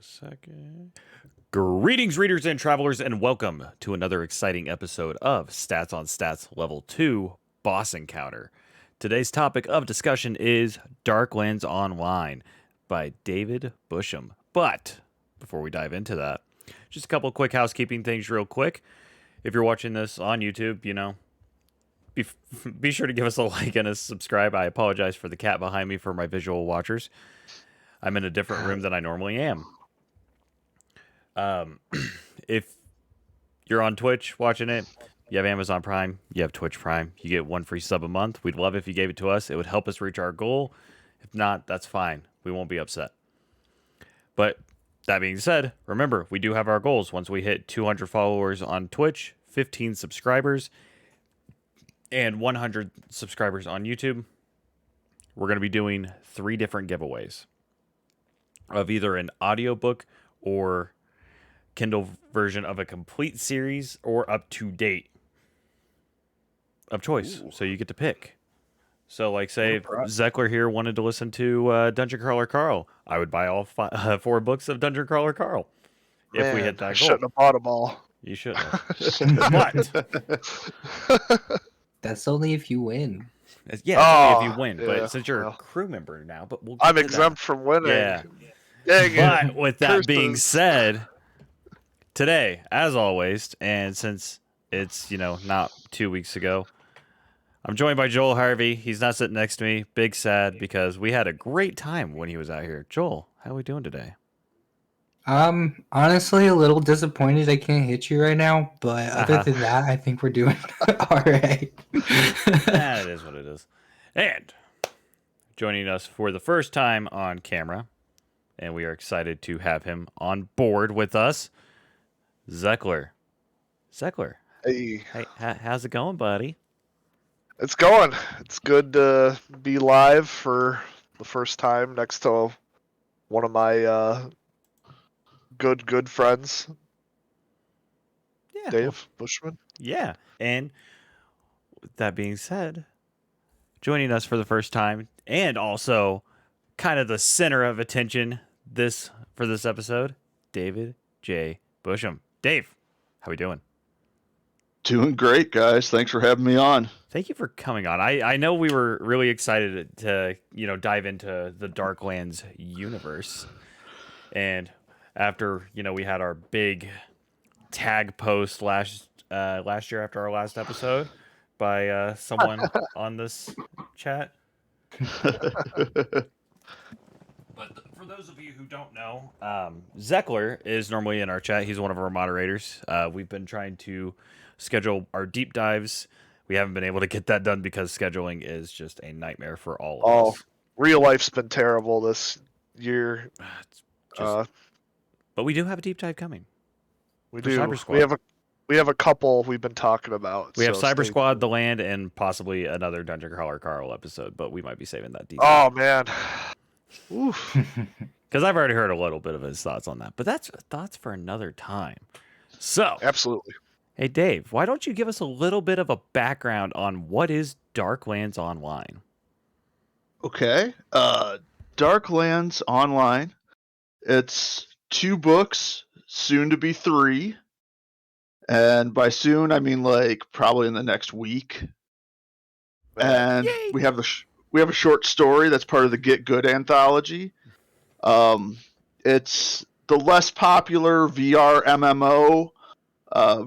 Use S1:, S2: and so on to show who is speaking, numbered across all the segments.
S1: second. Greetings, readers and travelers, and welcome to another exciting episode of Stats on Stats Level 2 Boss Encounter. Today's topic of discussion is Darklands Online by David Busham. But before we dive into that, just a couple quick housekeeping things real quick. If you're watching this on YouTube, be sure to give us a like and a subscribe. I apologize for the cat behind me for my visual watchers. I'm in a different room than I normally am. If you're on Twitch watching it, you have Amazon Prime, you have Twitch Prime, you get one free sub a month. We'd love if you gave it to us. It would help us reach our goal. If not, that's fine. We won't be upset. But that being said, remember, we do have our goals. Once we hit 200 followers on Twitch, 15 subscribers, and 100 subscribers on YouTube, we're going to be doing 3 different giveaways of either an audiobook or Kindle version of a complete series or up to date of choice. Ooh. So you get to pick. So like say if Zeckler here wanted to listen to Dungeon Crawler Carl, I would buy all 4 books of Dungeon Crawler Carl.
S2: Man,
S1: if we hit that goal.
S2: Shouldn't have bought them all.
S1: You shouldn't have. But
S3: that's only if you win.
S1: Yeah, only if you win. Yeah, but since you're a crew member now, but
S2: I'm exempt from winning.
S1: Yeah.
S2: But
S1: with that being said, today, as always, and since it's, not 2 weeks ago, I'm joined by Joel Harvey. He's not sitting next to me. Big sad because we had a great time when he was out here. Joel, how are we doing today?
S3: Honestly, a little disappointed I can't hit you right now, but other than that, I think we're doing all right.
S1: That is what it is. And joining us for the first time on camera, and we are excited to have him on board with us, Zeckler.
S2: Hey,
S1: how's it going, buddy?
S2: It's going. It's good to be live for the first time next to one of my good friends.
S1: Yeah.
S2: Dave Bushman.
S1: Yeah. And with that being said, joining us for the first time and also kind of the center of attention for this episode, David J. Busham. Dave, how we doing?
S4: Doing great, guys. Thanks for having me on.
S1: Thank you for coming on. I know we were really excited to dive into the Darklands universe. And after, we had our big tag post last year after our last episode by someone on this chat. But for those of you who don't know, Zeckler is normally in our chat. He's one of our moderators. We've been trying to schedule our deep dives. We haven't been able to get that done because scheduling is just a nightmare for all of us.
S2: Real life's been terrible this year.
S1: But we do have a deep dive coming.
S2: We do. We have a couple we've been talking about.
S1: We have Cyber Squad, The Land, and possibly another Dungeon Crawler Carl episode, but we might be saving that detail.
S2: Oh, man. Oof.
S1: Because I've already heard a little bit of his thoughts on that, but that's thoughts for another time. So,
S2: absolutely.
S1: Hey, Dave, why don't you give us a little bit of a background on what is Darklands Online?
S4: Okay. Darklands Online. It's 2 books, soon to be 3. And by soon, I mean probably in the next week. And
S1: Yay!
S4: we have a short story that's part of the Get Good anthology. It's the less popular VR MMO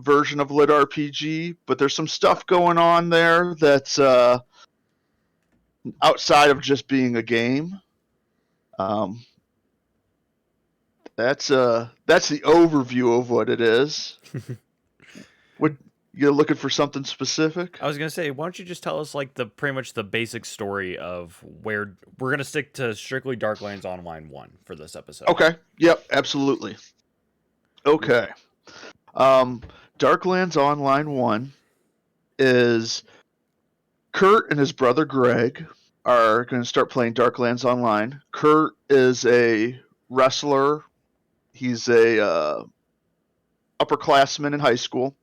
S4: version of Lit RPG, but there's some stuff going on there that's outside of just being a game. That's the overview of what it is. What, you're looking for something specific?
S1: I was gonna say, why don't you just tell us pretty much the basic story of where we're gonna stick to strictly Darklands Online 1 for this episode.
S4: Okay. Yep. Absolutely. Okay. Darklands Online 1 is Kurt and his brother Greg are going to start playing Darklands Online. Kurt is a wrestler. He's a upperclassman in high school,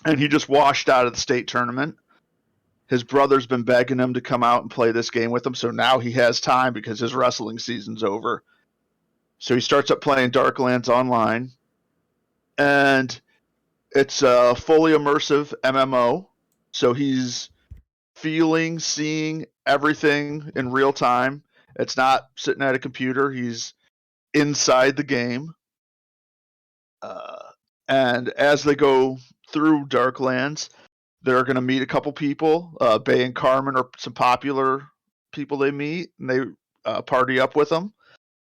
S4: and he just washed out of the state tournament. His brother's been begging him to come out and play this game with him, so now he has time because his wrestling season's over. So he starts up playing Darklands online, and it's a fully immersive MMO. So he's feeling, seeing everything in real time. It's not sitting at a computer. He's inside the game. And as they go through Darklands, they're going to meet a couple people. Bay and Carmen are some popular people they meet, and they party up with them.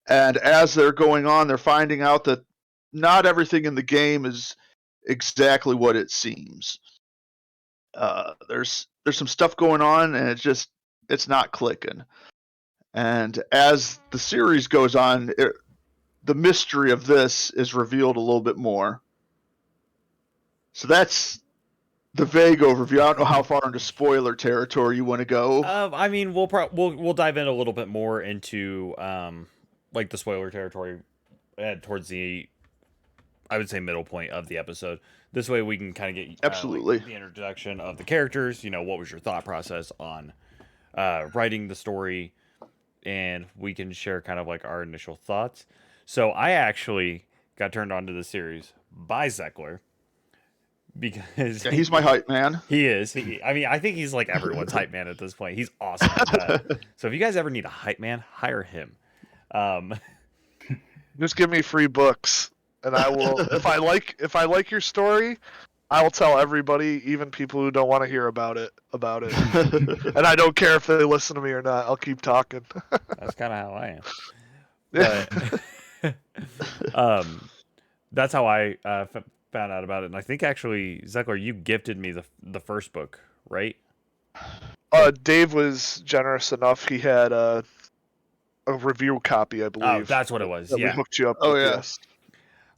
S4: And as they're going on, they're finding out that not everything in the game is exactly what it seems. There's some stuff going on, and it's not clicking. And as the series goes on, the mystery of this is revealed a little bit more. So that's the vague overview. I don't know how far into spoiler territory you want to go.
S1: I mean, we'll dive in a little bit more into like the spoiler territory towards the, I would say, middle point of the episode. This way we can kind of get
S4: Absolutely.
S1: like the introduction of the characters. You know, what was your thought process on writing the story, and we can share kind of like our initial thoughts. So I actually got turned on to the series by Zeckler because
S4: Yeah, he's my hype man.
S1: he is. I mean, I think he's like everyone's hype man at this point. He's awesome at that. So if you guys ever need a hype man, hire him.
S2: Just give me free books, and I will. If I like your story, I will tell everybody, even people who don't want to hear about it. And I don't care if they listen to me or not. I'll keep talking.
S1: That's kind of how I am.
S2: Yeah.
S1: But, that's how I found out about it. And I think actually, Zeckler, you gifted me the first book, right?
S2: Dave was generous enough. He had a review copy, I believe.
S1: Oh, that's what it was.
S2: that we
S1: Yeah.
S2: hooked you up
S4: Oh,
S2: with,
S4: yeah.
S2: yes.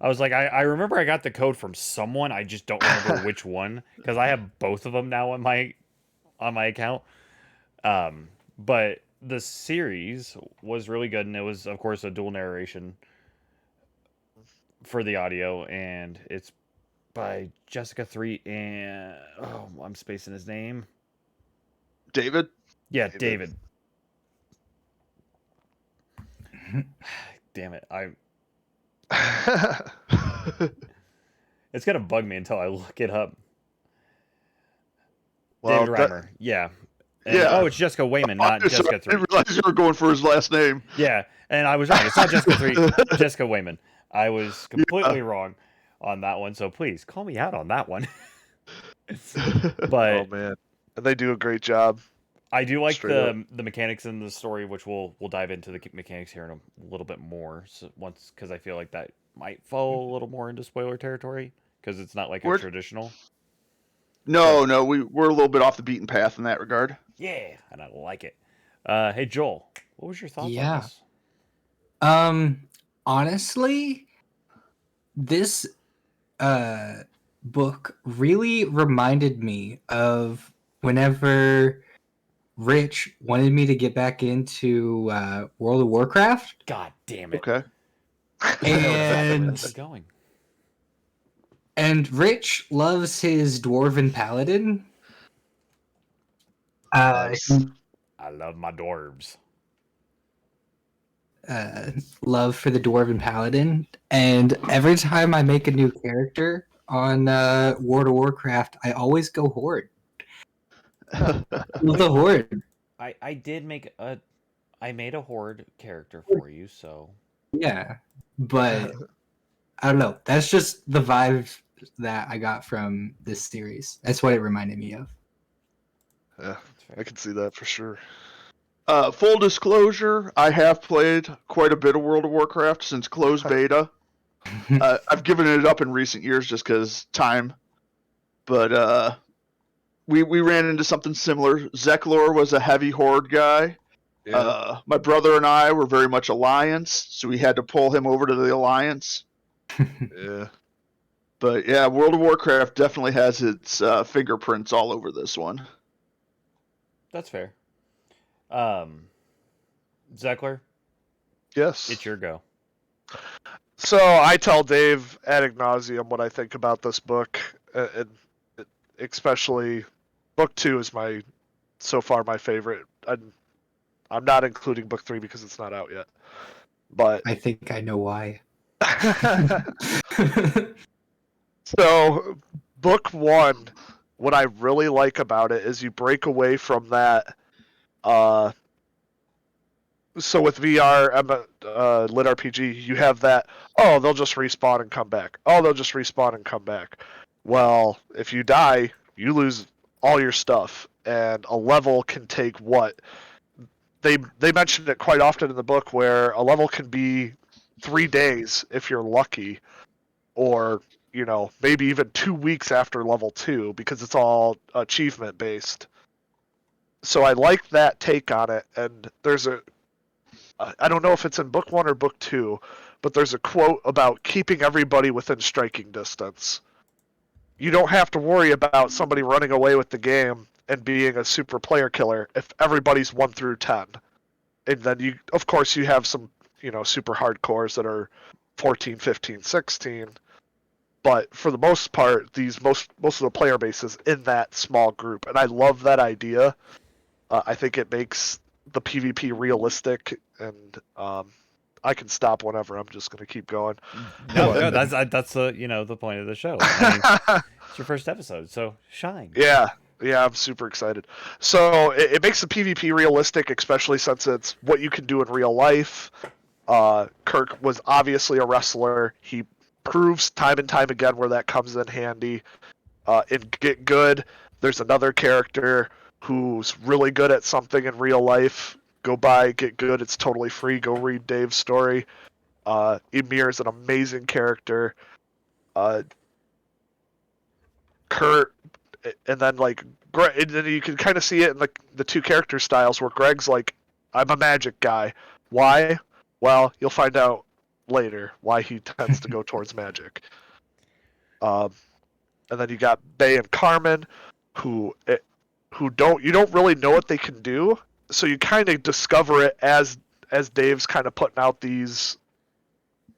S1: I was like, I remember I got the code from someone. I just don't remember which one because I have both of them now on my account. But the series was really good, and it was, of course, a dual narration for the audio, and it's by Jessica 3 and I'm spacing his name.
S4: David?
S1: Yeah,
S2: David.
S1: David. Damn it. It's gonna bug me until I look it up.
S2: Well,
S1: David Reimer. Yeah. And,
S4: Yeah.
S1: Oh, it's Jessica Wayman, not
S4: Sorry,
S1: Jessica
S4: I
S1: 3.
S4: didn't realize you were going for his last name.
S1: Yeah, and I was wrong. It's not Jessica 3, Jessica Wayman. I was completely wrong on that one, so please call me out on that one. But
S2: oh man, and they do a great job.
S1: I do like
S2: Straight up.
S1: the mechanics in the story, which we'll dive into the mechanics here in a little bit more. So because I feel like that might fall a little more into spoiler territory because it's not like a traditional.
S4: No, we're a little bit off the beaten path in that regard.
S1: Yeah, and I like it. Hey Joel, what was your thoughts on this?
S3: Honestly, this book really reminded me of whenever Rich wanted me to get back into World of Warcraft.
S1: God damn it!
S4: Okay.
S3: And
S1: This is going.
S3: And Rich loves his dwarven paladin.
S2: Nice.
S1: I love my dwarves.
S3: Love for the dwarven paladin, and every time I make a new character on World of Warcraft, I always go horde. Love the horde.
S1: I did make I made a horde character for you, so
S3: Yeah, but I don't know. That's just the vibe that I got from this series. That's what it reminded me of.
S2: Yeah, I can see that for sure.
S4: Full disclosure, I have played quite a bit of World of Warcraft since closed beta. I've given it up in recent years just because time. But we ran into something similar. Zeklor was a heavy horde guy.
S2: Yeah.
S4: My brother and I were very much Alliance, so we had to pull him over to the Alliance.
S2: Yeah.
S4: But yeah, World of Warcraft definitely has its fingerprints all over this one.
S1: that's fair. Zeckler,
S2: Yes.
S1: it's your go.
S2: So I tell Dave ad nauseum what I think about this book, and especially book 2 is so far my favorite. I'm not including book 3 because it's not out yet. But
S3: I think I know why.
S2: so, book one, what I really like about it is you break away from that. So with VR, lit RPG, you have that. Oh, they'll just respawn and come back. Oh, they'll just respawn and come back. Well, if you die, you lose all your stuff, and a level can take what they mentioned it quite often in the book, where a level can be 3 days if you're lucky, or maybe even 2 weeks after level 2 because it's all achievement based. So I like that take on it, and there's I don't know if it's in book 1 or book 2, but there's a quote about keeping everybody within striking distance. You don't have to worry about somebody running away with the game and being a super player killer if everybody's 1 through 10. And then of course you have some, super hardcores that are 14, 15, 16. But for the most part, most of the player base is in that small group, and I love that idea. I think it makes the PvP realistic, and I can stop whenever. I'm just gonna keep going.
S1: No, that's the point of the show. I mean, it's your first episode, so shine.
S2: Yeah, I'm super excited. So it makes the PvP realistic, especially since it's what you can do in real life. Kirk was obviously a wrestler. He proves time and time again where that comes in handy. In Get Good, there's another character who's really good at something in real life. Go buy Get Good. It's totally free. Go read Dave's story. Emir is an amazing character. Kurt, and then Greg, and then you can kind of see it in the two character styles where Greg's like, I'm a magic guy. Why? Well, you'll find out later why he tends to go towards magic. And then you got Bay and Carmen, who you don't really know what they can do, so you kind of discover it as Dave's kind of putting out these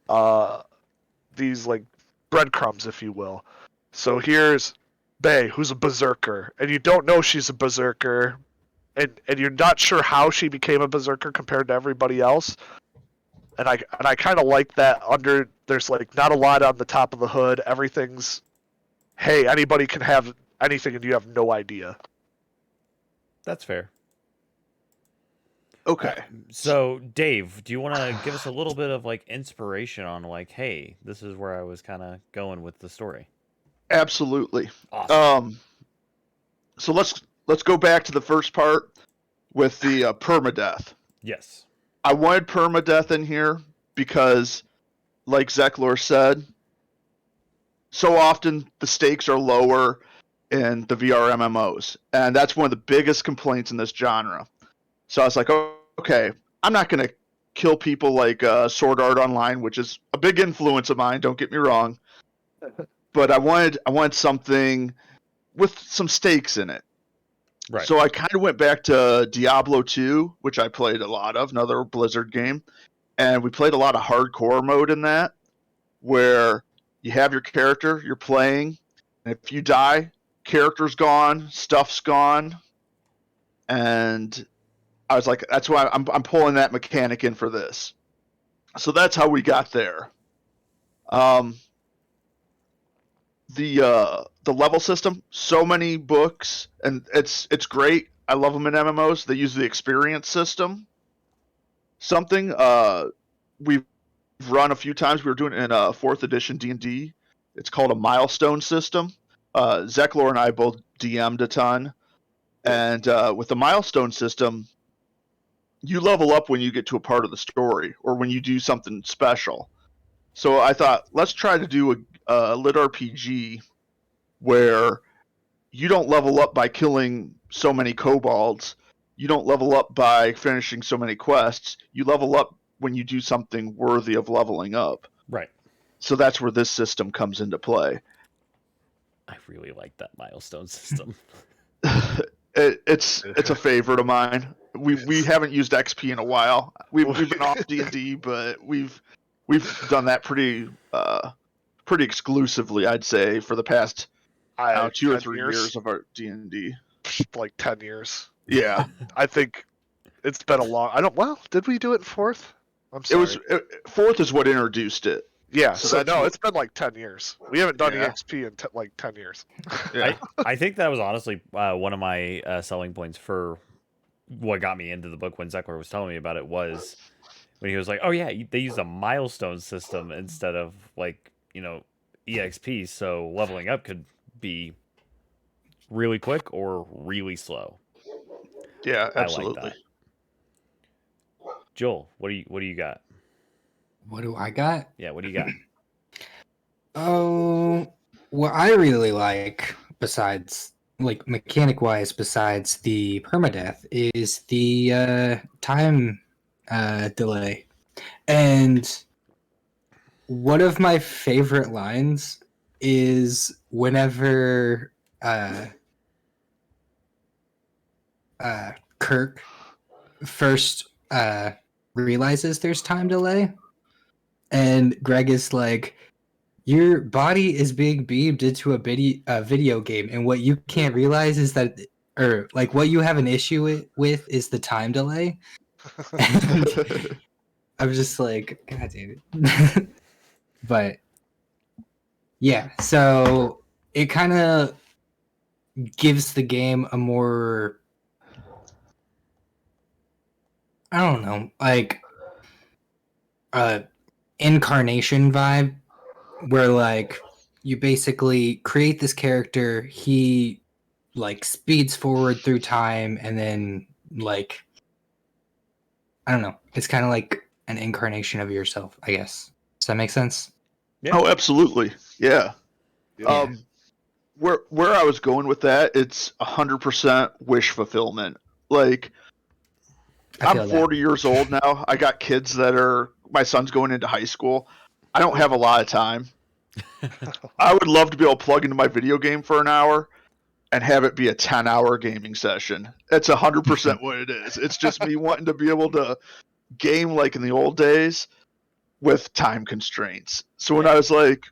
S2: like breadcrumbs, if you will. So here's Bay, who's a berserker, and you don't know she's a berserker, and you're not sure how she became a berserker compared to everybody else. And I kind of like that. There's not a lot on the top of the hood. Everything's, hey, anybody can have anything, and you have no idea.
S1: That's fair.
S4: Okay.
S1: So, Dave, do you want to give us a little bit of inspiration on hey, this is where I was kind of going with the story?
S4: Absolutely.
S1: Awesome.
S4: So let's go back to the first part with the permadeath.
S1: Yes.
S4: I wanted permadeath in here because, like Zeklor said, so often the stakes are lower in the VR MMOs, and that's one of the biggest complaints in this genre. So I was like, okay, I'm not going to kill people like Sword Art Online, which is a big influence of mine, don't get me wrong. But I wanted something with some stakes in it.
S1: Right.
S4: So I kind of went back to Diablo 2, which I played a lot of, another Blizzard game. And we played a lot of hardcore mode in that, where you have your character, you're playing, and if you die, character's gone, stuff's gone. And I was like, that's why I'm pulling that mechanic in for this. So that's how we got there. The level system, so many books, and it's great. I love them in MMOs. They use the experience system. Something we've run a few times. We were doing it in 4th edition D&D. It's called a milestone system. Zeklor and I both DM'd a ton. And with the milestone system, you level up when you get to a part of the story or when you do something special. So I thought, let's try to do a lit RPG where you don't level up by killing so many kobolds. You don't level up by finishing so many quests. You level up when you do something worthy of leveling up.
S1: Right.
S4: So that's where this system comes into play.
S1: I really like that milestone system.
S4: It's a favorite of mine. We haven't used XP in a while. We've been off D&D, but we've done that pretty exclusively, I'd say, for the past 2 or 3 years of our D&D.
S2: Like 10 years.
S4: Yeah.
S2: I think it's been a long. Did we do it in 4th? I'm
S4: It
S2: sorry.
S4: was fourth is what introduced it.
S2: Yeah,
S4: So
S2: so
S4: that's
S2: no,
S4: what-
S2: it's been like 10 years. We haven't done
S4: Yeah.
S2: EXP in like 10 years.
S4: Yeah.
S1: I think that was honestly one of my selling points for what got me into the book when Zekler was telling me about it was when he was like, "Oh yeah, they use a milestone system instead of like EXP, so leveling up could be really quick or really slow."
S4: Yeah,
S1: I like
S4: absolutely.
S1: that. Joel, what do you got?
S3: What do I got?
S1: Yeah, what do you got?
S3: Oh, what I really like, besides like mechanic wise, besides the permadeath, is the time delay. And one of my favorite lines is whenever Kirk first realizes there's time delay, and Greg is like, your body is being beamed into a video game, and what you can't realize is that, or like what you have an issue with is the time delay. And I'm just like, God damn it. But yeah, so it kind of gives the game a more, I don't know, like incarnation vibe, where like you basically create this character, he like speeds forward through time, and then like, I don't know, it's kind of like an incarnation of yourself, I guess. Does that make sense?
S1: Yeah.
S4: Oh, absolutely. Yeah.
S2: Yeah.
S4: Where I was going with that, it's 100% wish fulfillment. Like,
S3: I feel
S4: I'm
S3: that.
S4: 40 years old now. I got kids that are, my son's going into high school. I don't have a lot of time. I would love to be able to plug into my video game for an hour and have it be a 10-hour gaming session. It's 100% what it is. It's just me wanting to be able to game like in the old days with time constraints. So when I was like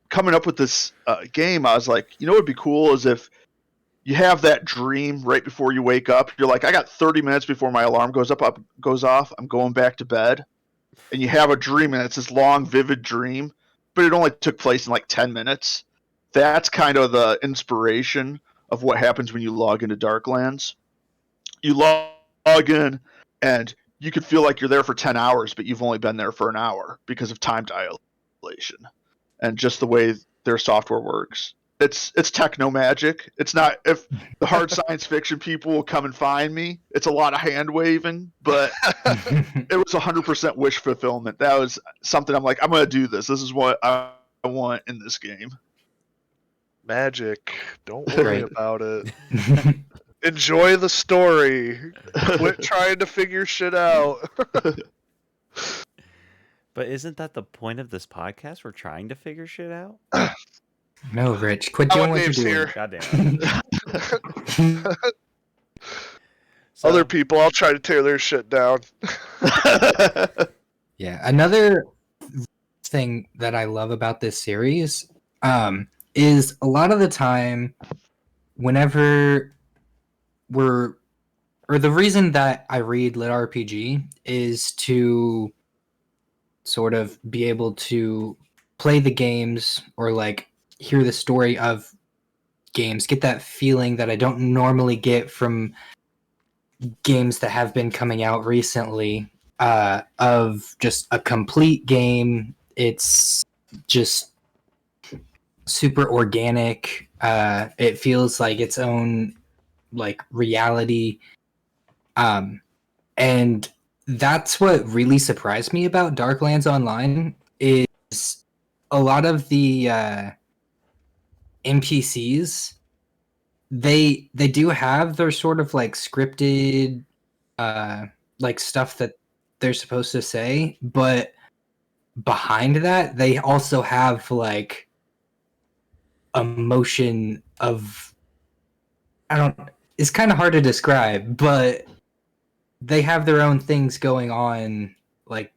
S4: coming up with this game, I was like, you know what would be cool is if you have that dream right before you wake up. You're like, I got 30 minutes before my alarm goes off. I'm going back to bed. And you have a dream, and it's this long, vivid dream, but it only took place in like 10 minutes. That's kind of the inspiration of what happens when you log into Darklands. You log in, and you could feel like you're there for 10 hours, but you've only been there for an hour because of time dilation and just the way their software works. It's techno magic. It's not, if the hard science fiction people will come and find me, it's a lot of hand waving, but it was 100% wish fulfillment. That was something I'm like, I'm going to do this. This is what I want in this game.
S2: Magic. Don't worry
S3: Right.
S2: about it. Enjoy the story. Quit trying to figure shit out.
S1: But isn't that the point of this podcast? We're trying to figure shit out.
S3: No, Rich, quit
S2: Now
S3: doing what you're
S2: Dave's
S3: doing.
S2: here.
S1: God damn it. So,
S2: Other people, I'll try to tear their shit down.
S3: Yeah, another thing that I love about this series is a lot of the time, whenever or the reason that I read Lit RPG is to sort of be able to play the games or like hear the story of games, get that feeling that I don't normally get from games that have been coming out recently, of just a complete game. It's just super organic. It feels like its own like reality. And that's what really surprised me about Darklands Online is a lot of the NPCs. They do have their sort of like scripted like stuff that they're supposed to say, but behind that they also have like emotion of, I don't, it's kind of hard to describe, but they have their own things going on, like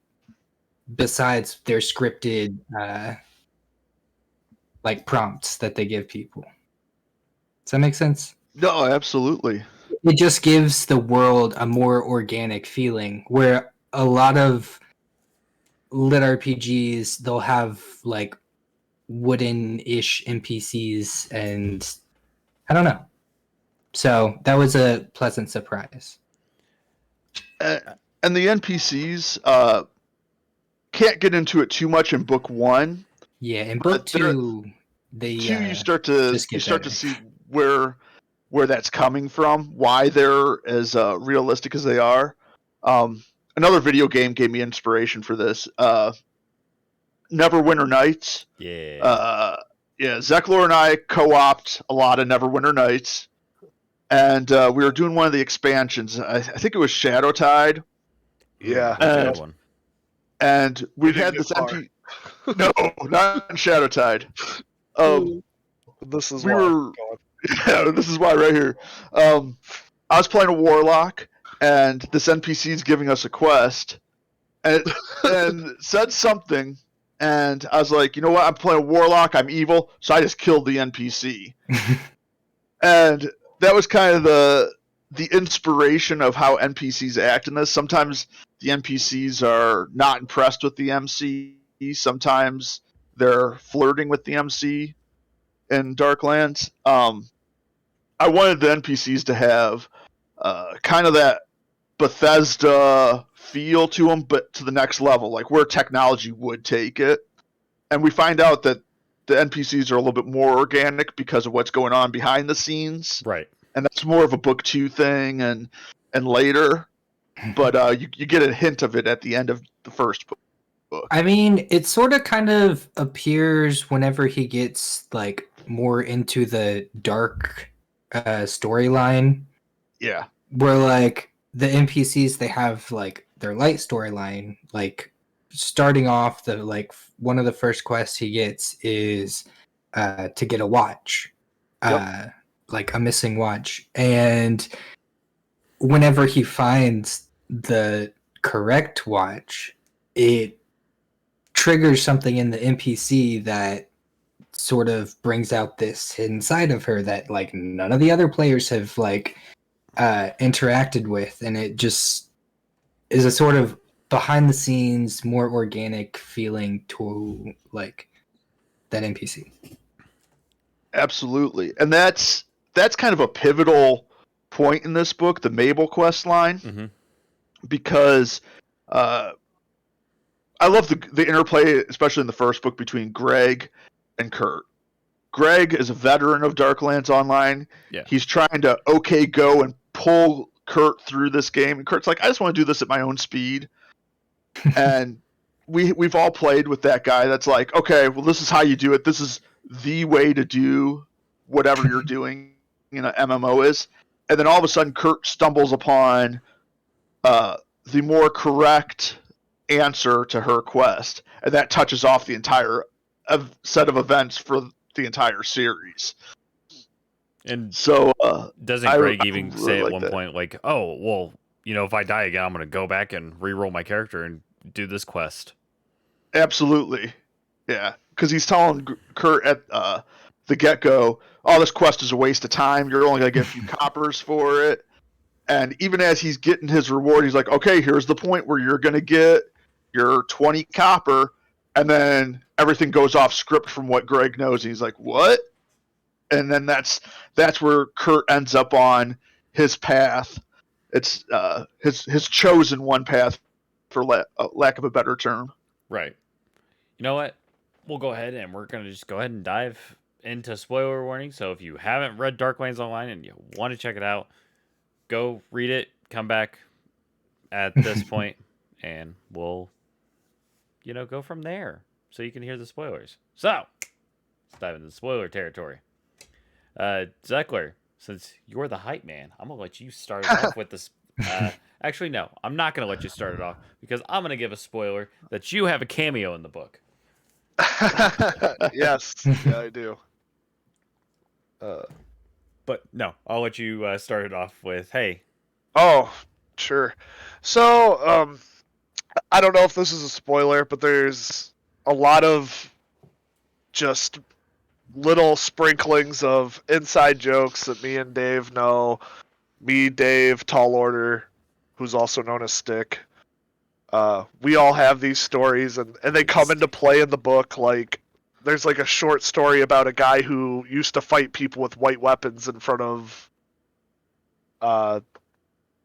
S3: besides their scripted like prompts that they give people. Does that make sense?
S4: No, absolutely.
S3: It just gives the world a more organic feeling, where a lot of lit RPGs, they'll have like wooden-ish NPCs, and I don't know. So that was a pleasant surprise.
S4: And the NPCs can't get into it too much in book 1.
S3: Yeah, in
S4: But
S3: book 2, they
S4: you start to
S3: just get better.
S4: see where that's coming from, why they're as realistic as they are. Another video game gave me inspiration for this. Neverwinter Nights.
S1: Yeah.
S4: Zeklor and I co-opt a lot of Neverwinter Nights, and we were doing one of the expansions. I think it was Shadowtide.
S2: Yeah.
S1: That's a
S4: And-
S1: good one.
S4: And we
S2: didn't
S4: had
S2: get
S4: this
S2: far.
S4: No, not in Shadowtide.
S2: This is
S4: we
S2: why.
S4: were-
S2: Go on.
S4: Yeah, this is why right here. I was playing a warlock, and this NPC is giving us a quest, and said something, and I was like, you know what? I'm playing a warlock. I'm evil, so I just killed the NPC, and that was kind of the inspiration of how NPCs act in this. Sometimes the NPCs are not impressed with the MC. Sometimes they're flirting with the MC in Darklands. I wanted the NPCs to have kind of that Bethesda feel to them, but to the next level, like where technology would take it. And we find out that the NPCs are a little bit more organic because of what's going on behind the scenes,
S1: Right.
S4: and that's more of a book 2 thing, and later. But you get a hint of it at the end of the first book.
S3: I mean, it sort of kind of appears whenever he gets like more into the dark storyline,
S4: Yeah,
S3: where like the NPCs, they have like their light storyline. Like starting off, the like one of the first quests he gets is to get a watch, like a missing watch, and whenever he finds the correct watch, it triggers something in the NPC that sort of brings out this hidden side of her that like none of the other players have like interacted with, and it just is a sort of behind the scenes, more organic feeling to like that NPC.
S4: absolutely. And that's kind of a pivotal point in this book, the Mabel quest line,
S1: Mm-hmm.
S4: because I love the interplay, especially in the first book, between Greg and Kurt. Greg is a veteran of Darklands Online.
S1: Yeah.
S4: He's trying to go and pull Kurt through this game, and Kurt's like, I just want to do this at my own speed. And we've all played with that guy that's like, okay, well, this is how you do it. This is the way to do whatever you're doing in an MMO is. And then all of a sudden, Kurt stumbles upon the more correct answer to her quest, and that touches off the entire set of events for the entire series.
S1: And
S4: So
S1: doesn't
S4: I
S1: Greg
S4: really
S1: even say at
S4: like
S1: one
S4: that.
S1: point, like, oh, well, if I die again, I'm going to go back and re-roll my character and do this quest?
S4: Absolutely, yeah, because he's telling Kurt at the get-go, oh, this quest is a waste of time. You're only going to get a few coppers for it. And even as he's getting his reward, he's like, okay, here's the point where you're going to get your 20 copper, and then everything goes off script from what Greg knows. And he's like, what? And then that's where Kurt ends up on his path. It's his chosen one path, for lack of a better term.
S1: Right. You know what? We'll go ahead and we're going to just go ahead and dive into spoiler warning. So if you haven't read Darklands Online and you want to check it out, go read it, come back at this point, and we'll, go from there so you can hear the spoilers. So, let's dive into the spoiler territory. Zekler, since you're the hype man, I'm going to let you start it off with this. Actually, no, I'm not going to let you start it off because I'm going to give a spoiler that you have a cameo in the book.
S2: Yes, yeah, I do.
S1: But no, I'll let you start it off with, hey.
S2: Oh, sure. So, I don't know if this is a spoiler, but there's a lot of just little sprinklings of inside jokes that me and Dave know. Me, Dave, Tall Order, who's also known as Stick. we all have these stories, and they come into play in the book. Like, there's like a short story about a guy who used to fight people with white weapons in front of,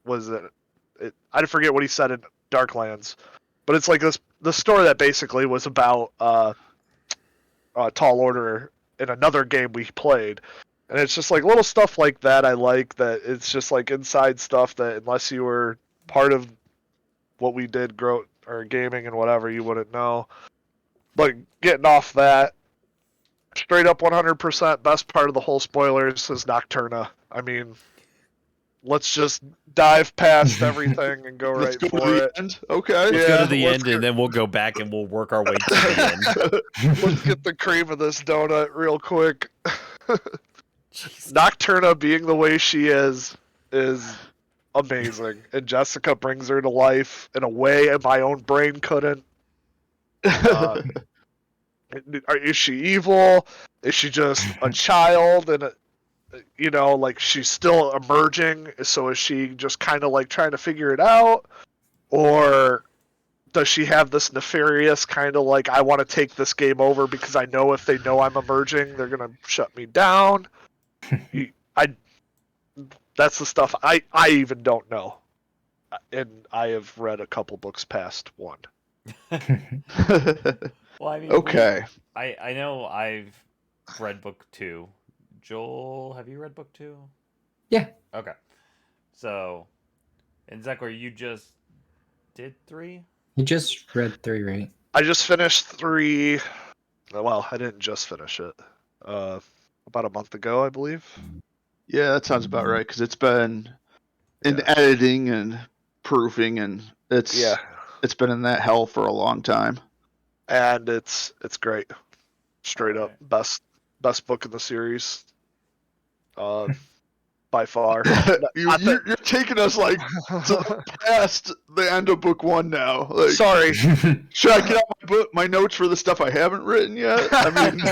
S2: was it? I forget what he said in Darklands, but it's like the story that basically was about Tall Order in another game we played. And it's just like little stuff like that I like, that it's just like inside stuff that unless you were part of what we did grow or gaming and whatever, you wouldn't know. But getting off that, straight up 100% best part of the whole spoilers is Nocturna. I mean, let's just dive past everything and go
S4: Let's
S2: right
S4: go to
S2: for
S4: the
S2: it.
S4: end. Okay.
S1: Let's go to the
S2: let's
S1: end, and then we'll go back and we'll work our way to the end.
S2: Let's get the cream of this donut real quick.
S1: Jeez.
S2: Nocturna being the way she is amazing, and Jessica brings her to life in a way my own brain couldn't. Is she evil? Is she just a child? And like she's still emerging. So is she just kind of like trying to figure it out, or does she have this nefarious kind of like, I want to take this game over because I know if they know I'm emerging, they're gonna shut me down? That's the stuff I even don't know, and I have read a couple books past one.
S1: Well, I mean,
S4: Okay.
S1: I know I've read book 2. Joel, have you read book 2?
S3: Yeah.
S1: Okay. So, and Zachary, you just did 3?
S3: You just read 3, right?
S2: I just finished 3. Well, I didn't just finish it. About a month ago, I believe.
S4: Yeah, that sounds about right, because it's been in
S2: Yeah.
S4: editing and proofing, and it's
S2: Yeah,
S4: been in that hell for a long time.
S2: and it's great. Straight up
S1: Alright.
S2: best book in the series. By far.
S4: You're taking us like past the end of book 1 now. Like,
S2: Sorry.
S4: should I get out my notes for the stuff I haven't written yet? I mean,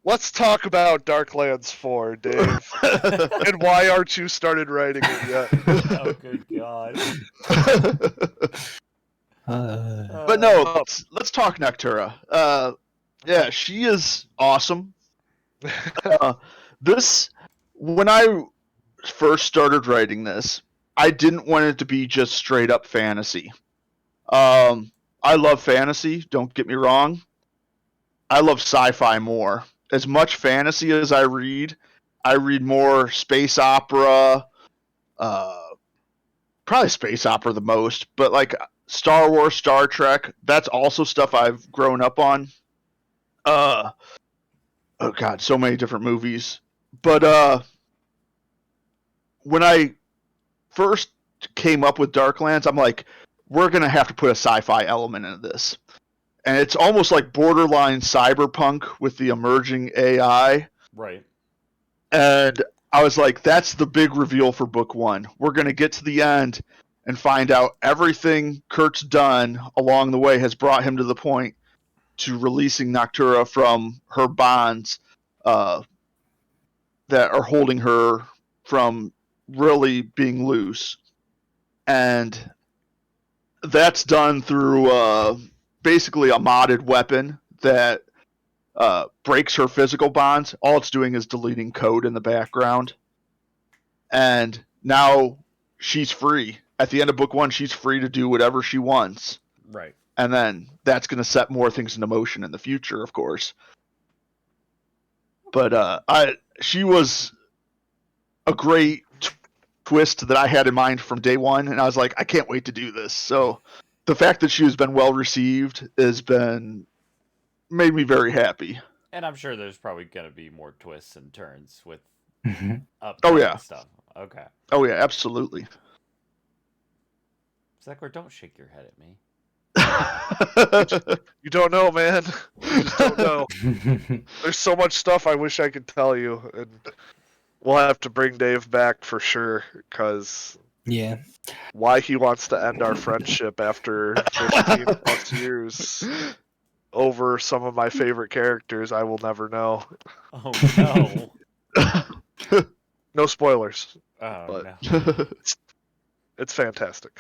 S2: Let's talk about Darklands 4, Dave. And why aren't you started writing it yet?
S1: Oh, good God.
S4: But no, let's talk Noctura. Yeah, she is awesome. When I first started writing this, I didn't want it to be just straight up fantasy. I love fantasy, don't get me wrong. I love sci-fi more. As much fantasy as I read more space opera, probably space opera the most, but like Star Wars, Star Trek, that's also stuff I've grown up on. Oh god, so many different movies. But when I first came up with Darklands, I'm like, we're gonna have to put a sci-fi element into this. And it's almost like borderline cyberpunk with the emerging AI.
S1: Right.
S4: And I was like, that's the big reveal for book 1. We're going to get to the end and find out everything Kurt's done along the way has brought him to the point to releasing Noctura from her bonds that are holding her from really being loose. And that's done through basically a modded weapon that breaks her physical bonds. All it's doing is deleting code in the background. And now she's free. At the end of book 1, she's free to do whatever she wants.
S1: Right.
S4: And then that's going to set more things into motion in the future, of course. But she was a great twist that I had in mind from day 1, and I was like, I can't wait to do this. So the fact that she has been well received made me very happy.
S1: And I'm sure there's probably going to be more twists and turns with
S4: yeah.
S1: stuff. Okay.
S4: Oh yeah, absolutely.
S1: Zachary, don't shake your head at me.
S2: You don't know, man. You just don't know. There's so much stuff I wish I could tell you, and we'll have to bring Dave back for sure, because
S3: Yeah.
S2: why he wants to end our friendship after 15 plus years over some of my favorite characters, I will never know.
S1: Oh, no.
S2: No spoilers.
S1: Oh,
S2: But
S1: no.
S2: it's fantastic.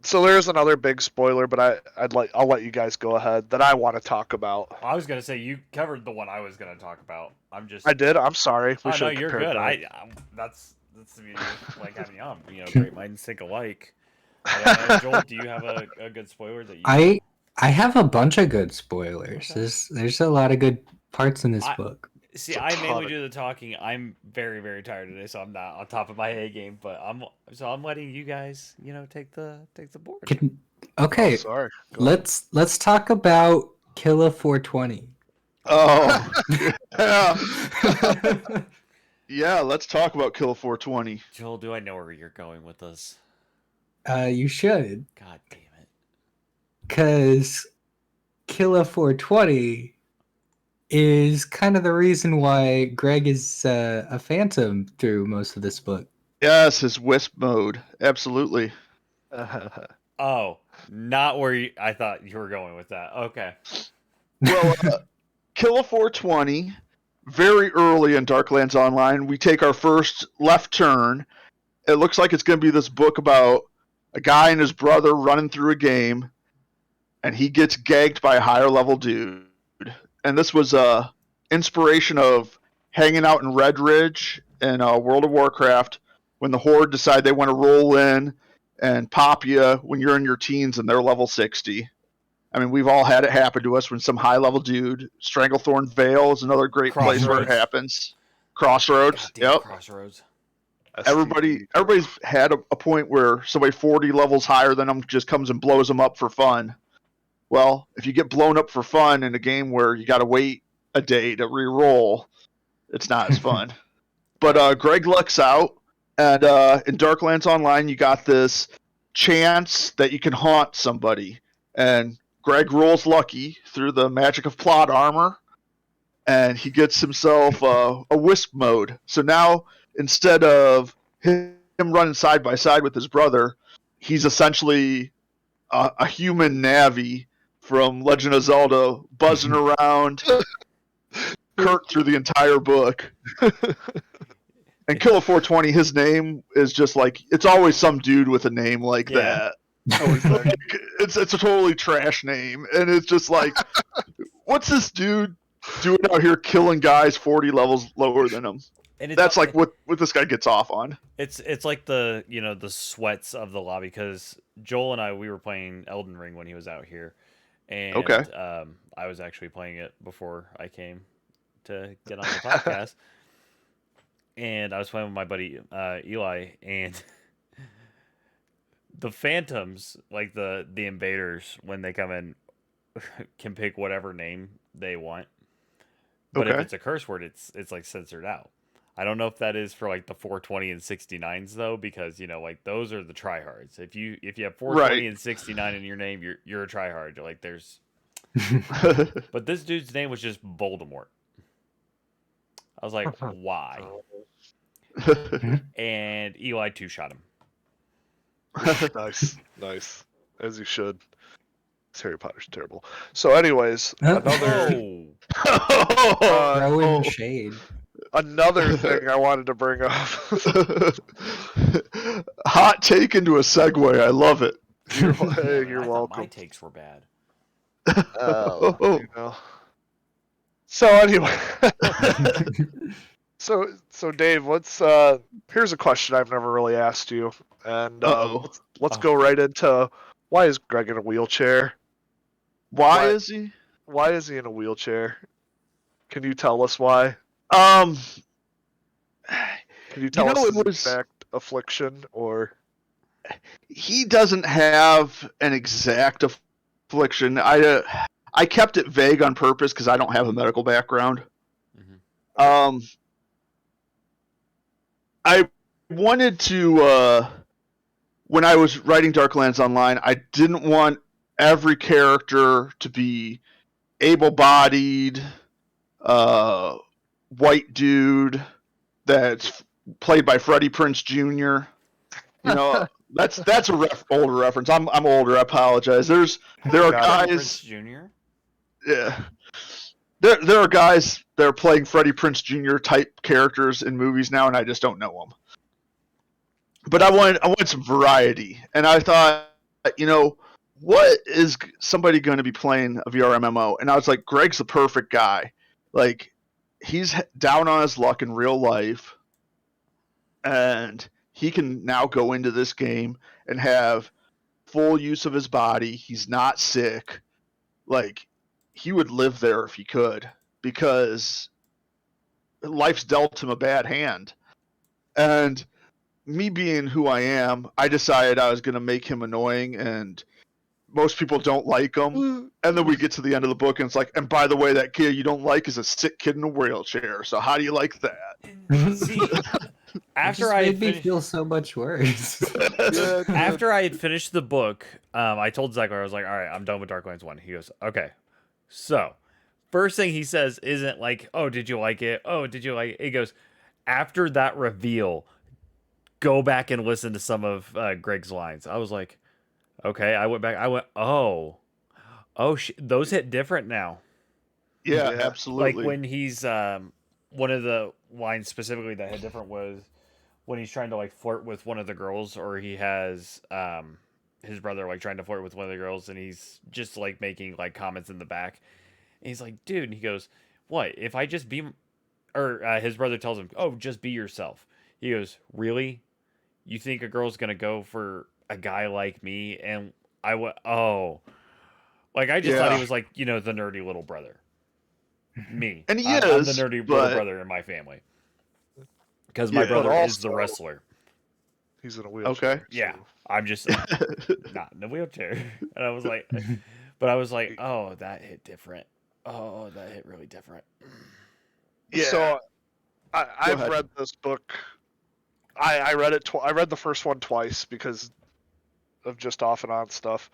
S2: So there's another big spoiler, but I'll let you guys go ahead that I want to talk about.
S1: I was gonna say you covered the one I was gonna talk about. I'm just.
S2: I did. I'm sorry. We
S1: Oh
S2: should
S1: no,
S2: have
S1: you're
S2: compared
S1: good.
S2: that.
S1: That's the beauty of like having you on. Great minds think alike. Joel, do you have a good spoiler that you?
S3: I have a bunch of good spoilers.
S1: Okay.
S3: There's a lot of good parts in this book.
S1: See,
S2: It's a
S1: I mainly
S2: ton
S1: do the talking. I'm very, very tired today, so I'm not on top of my A game. But I'm letting you guys, take the board.
S3: Okay,
S2: Oh, sorry. Go ahead.
S3: let's talk about Killa 420.
S4: Oh, yeah. Yeah, let's talk about Kill 420.
S1: Joel, do I know where you're going with this?
S3: You should,
S1: God damn it!
S3: because Killa 420 is kind of the reason why Greg is a phantom through most of this book.
S4: Yes, his wisp mode. Absolutely.
S1: Oh, not where I thought you were going with that. Okay.
S4: Well, Kill 420, very early in Darklands Online, we take our first left turn. It looks like it's going to be this book about a guy and his brother running through a game, and he gets gagged by a higher level dude. And this was inspiration of hanging out in Red Ridge in World of Warcraft when the Horde decide they want to roll in and pop you when you're in your teens and they're level 60. I mean, we've all had it happen to us when some high level dude, Stranglethorn Vale is another great place where it
S1: Crossroads.
S4: happens. Crossroads.
S1: Goddamn
S4: Yep.
S1: Crossroads.
S4: Everybody's had a point where somebody 40 levels higher than them just comes and blows them up for fun. Well, if you get blown up for fun in a game where you got to wait a day to re-roll, it's not as fun. But Greg lucks out, and in Darklands Online, you got this chance that you can haunt somebody, and Greg rolls lucky through the magic of plot armor, and he gets himself a wisp mode. So now, instead of him running side by side with his brother, he's essentially a human Navi from Legend of Zelda, buzzing around Kurt through the entire book. And Killa 420, his name is just like, it's always some dude with a name like
S1: Yeah.
S4: that. It's a totally trash name, and it's just like, what's this dude doing out here killing guys 40 levels lower than him?
S1: And
S4: That's like what this guy gets off on.
S1: It's like the the sweats of the lobby, because Joel and we were playing Elden Ring when he was out here, and
S4: Okay.
S1: I was actually playing it before I came to get on the podcast, and I was playing with my buddy Eli, and the phantoms, like the invaders, when they come in, can pick whatever name they want, but if
S4: Okay.
S1: it's a curse word, it's like censored out. I don't know if that is for like the 420 and 69s though, because like those are the tryhards. If you have 420
S4: Right.
S1: and 69 in your name, you're a tryhard. Like there's, but this dude's name was just Voldemort. I was like, why? And Eli two shot him.
S2: Nice. As you should. Harry Potter's terrible. So, anyways, another
S1: Oh,
S3: Throwing shade.
S2: another thing I wanted to bring up.
S4: Hot take into a segue. I love it.
S2: Hey,
S1: I
S2: you're
S1: thought
S2: welcome.
S1: my takes were bad.
S2: You know. So anyway, so Dave, here's a question I've never really asked you, and let's go right into why is Greg in a wheelchair?
S4: Why is he?
S2: Why is he in a wheelchair? Can you tell us why?
S4: Um,
S2: Can you tell us
S4: it
S2: his
S4: was
S2: exact affliction or?
S4: he doesn't have an exact affliction. I kept it vague on purpose because I don't have a medical background.
S1: Mhm.
S4: I wanted to when I was writing Darklands Online, I didn't want every character to be able-bodied, white dude that's played by Freddie Prinze Jr. That's a older reference. I'm older. I apologize. There are
S2: Got it.
S1: Prince
S4: guys.
S1: Jr.
S4: Yeah. There are guys that are playing Freddie Prinze Jr. type characters in movies now, and I just don't know them. But I wanted some variety, and I thought you know, what is somebody going to be playing a VR MMO? And I was like, Greg's the perfect guy. Like, he's down on his luck in real life, and he can now go into this game and have full use of his body. He's not sick. Like, he would live there if he could, because life's dealt him a bad hand. And me being who I am, I decided I was going to make him annoying, and most people don't like him. And then we get to the end of the book, and it's like, and by the way, that kid you don't like is a sick kid in a wheelchair. So how do you like that?
S1: See,
S3: It
S1: after
S3: just
S1: I had
S3: made me
S1: finished,
S3: feel so much worse.
S2: Yeah,
S1: after I had finished the book, I told Zachary, I was like, all right, I'm done with Darklands 1. He goes, okay. So, first thing he says isn't like, oh, did you like it? Oh, did you like it? He goes, after that reveal, go back and listen to some of Greg's lines. I was like, okay. I went back. I went, oh, those hit different now.
S4: Yeah,
S2: Yeah.
S4: absolutely.
S1: Like when he's one of the lines specifically that hit different was when he's trying to like flirt with one of the girls, or he has his brother like trying to flirt with one of the girls, and he's just like making like comments in the back. And he's like, dude, and he goes, what if I just be, or his brother tells him, oh, just be yourself. He goes, really? You think a girl's gonna go for a guy like me? And I went, oh, like I just thought he
S4: Yeah.
S1: was like, you know, the nerdy little brother. Me.
S4: And he
S1: I'm the
S4: is,
S1: nerdy little
S4: but-
S1: brother in my family. Because my
S4: Yeah.
S1: brother
S2: But
S1: is the
S2: also-
S1: wrestler.
S2: he's in a wheelchair.
S4: Okay.
S1: Yeah.
S2: so-
S1: I'm just not in a wheelchair. And I was like, but I was like, oh, that hit different. Oh, that hit really different.
S4: Yeah.
S2: So I've
S4: ahead.
S2: read this book. I read it. I read the first one twice because of just off and on stuff.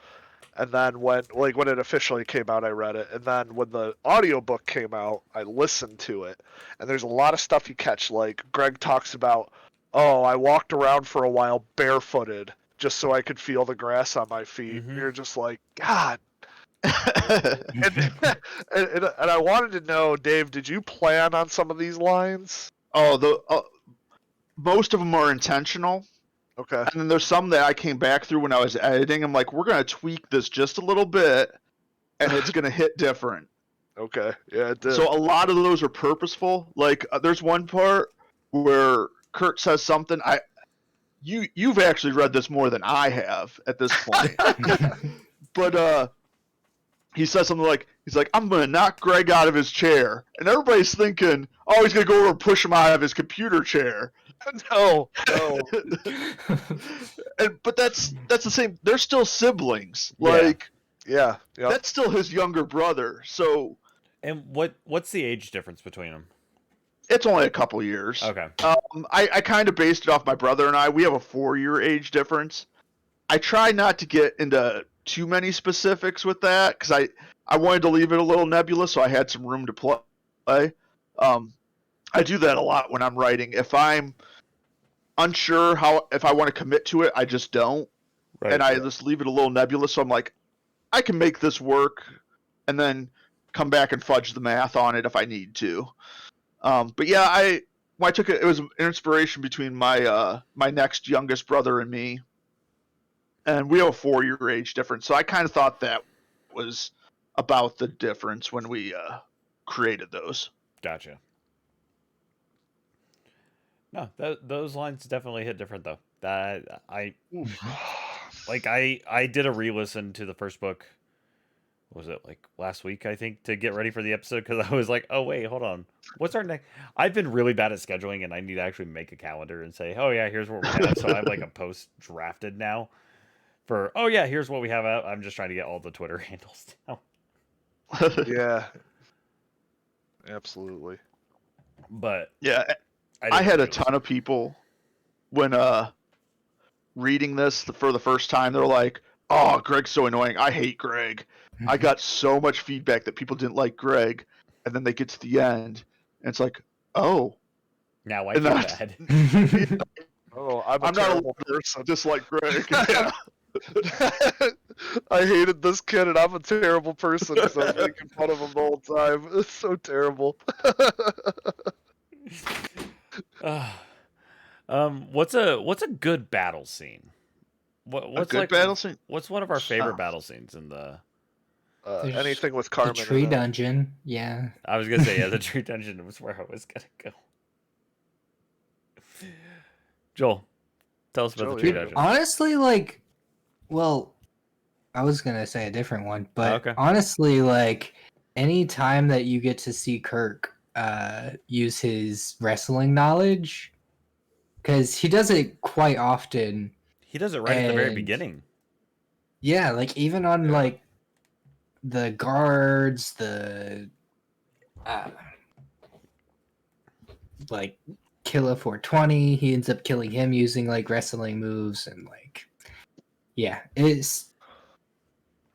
S2: And then when it officially came out, I read it. And then when the audiobook came out, I listened to it. And there's a lot of stuff you catch. Like Greg talks about, oh, I walked around for a while barefooted just so I could feel the grass on my feet.
S1: Mhm.
S2: You're just like, God. And, and I wanted to know, Dave, did you plan on some of these lines?
S4: Most of them are intentional.
S2: Okay.
S4: And then there's some that I came back through when I was editing. I'm like, we're going to tweak this just a little bit, and it's going to hit different.
S2: Okay. Yeah, it did.
S4: So a lot of those are purposeful. Like, there's one part where Kurt says something. You've actually read this more than I have at this point. But he says something like, he's like, I'm going to knock Greg out of his chair. And everybody's thinking, oh, he's going to go over and push him out of his computer chair.
S2: no.
S4: But that's the same. They're still siblings.
S1: Yeah.
S4: Like,
S2: Yeah. Yep.
S4: that's still his younger brother. So
S1: And what's the age difference between them?
S4: it's only a couple years.
S1: Okay.
S4: I kind of based it off my brother and I. We have a 4-year age difference. I try not to get into too many specifics with that because I wanted to leave it a little nebulous, so I had some room to play. I do that a lot when I'm writing. If I'm unsure if I want to commit to it, I just don't, and I just leave it a little nebulous. So I'm like, I can make this work, and then come back and fudge the math on it if I need to. But yeah, when I took it was an inspiration between my my next youngest brother and me, and we have a 4-year age difference. So I kind of thought that was about the difference when we created those.
S1: Gotcha. No, those lines definitely hit different though. That I did a re-listen to the first book. Was it like last week, I think, to get ready for the episode, because I was like, oh wait, hold on, what's our next? I've been really bad at scheduling, and I need to actually make a calendar and say, oh yeah, here's what we have. So I have like a post drafted now for, oh yeah, here's what we have out. I'm just trying to get all the Twitter handles down.
S2: Yeah. Absolutely.
S1: But
S4: Yeah, I had a ton of people when reading this for the first time. They're like, "Oh, Greg's so annoying. I hate Greg." I got so much feedback that people didn't like Greg, and then they get to the end, and it's like, "Oh,
S1: now I
S4: and
S1: feel
S4: that's-
S1: bad.
S2: Oh, I'm a
S4: I'm not
S2: terrible
S4: a
S2: person.
S4: dislike Greg." Yeah.
S2: I hated this kid, and I'm a terrible person because I was making fun of him the whole time. It's so terrible.
S1: What's a good battle scene? What's
S4: good
S1: like
S4: battle scene?
S1: what's one of our favorite
S4: Oh.
S1: battle scenes in the?
S3: There's
S2: Anything with
S3: The
S2: Carmen.
S3: tree
S2: in it.
S3: dungeon. Yeah.
S1: I was gonna say yeah, the tree dungeon was where I was gonna go. Joel, tell us about
S2: Joel,
S1: the tree
S2: yeah.
S1: dungeon.
S3: Honestly, like, well, I was gonna say a different one, but
S1: Okay.
S3: honestly, like, any time that you get to see Kirk use his wrestling knowledge, because he does it quite often,
S1: He does it right at the very
S3: and
S1: beginning.
S3: yeah, like even on
S2: Yeah.
S3: like the guards, the uh, like Killa 420, he ends up killing him using like wrestling moves, and like, yeah, it's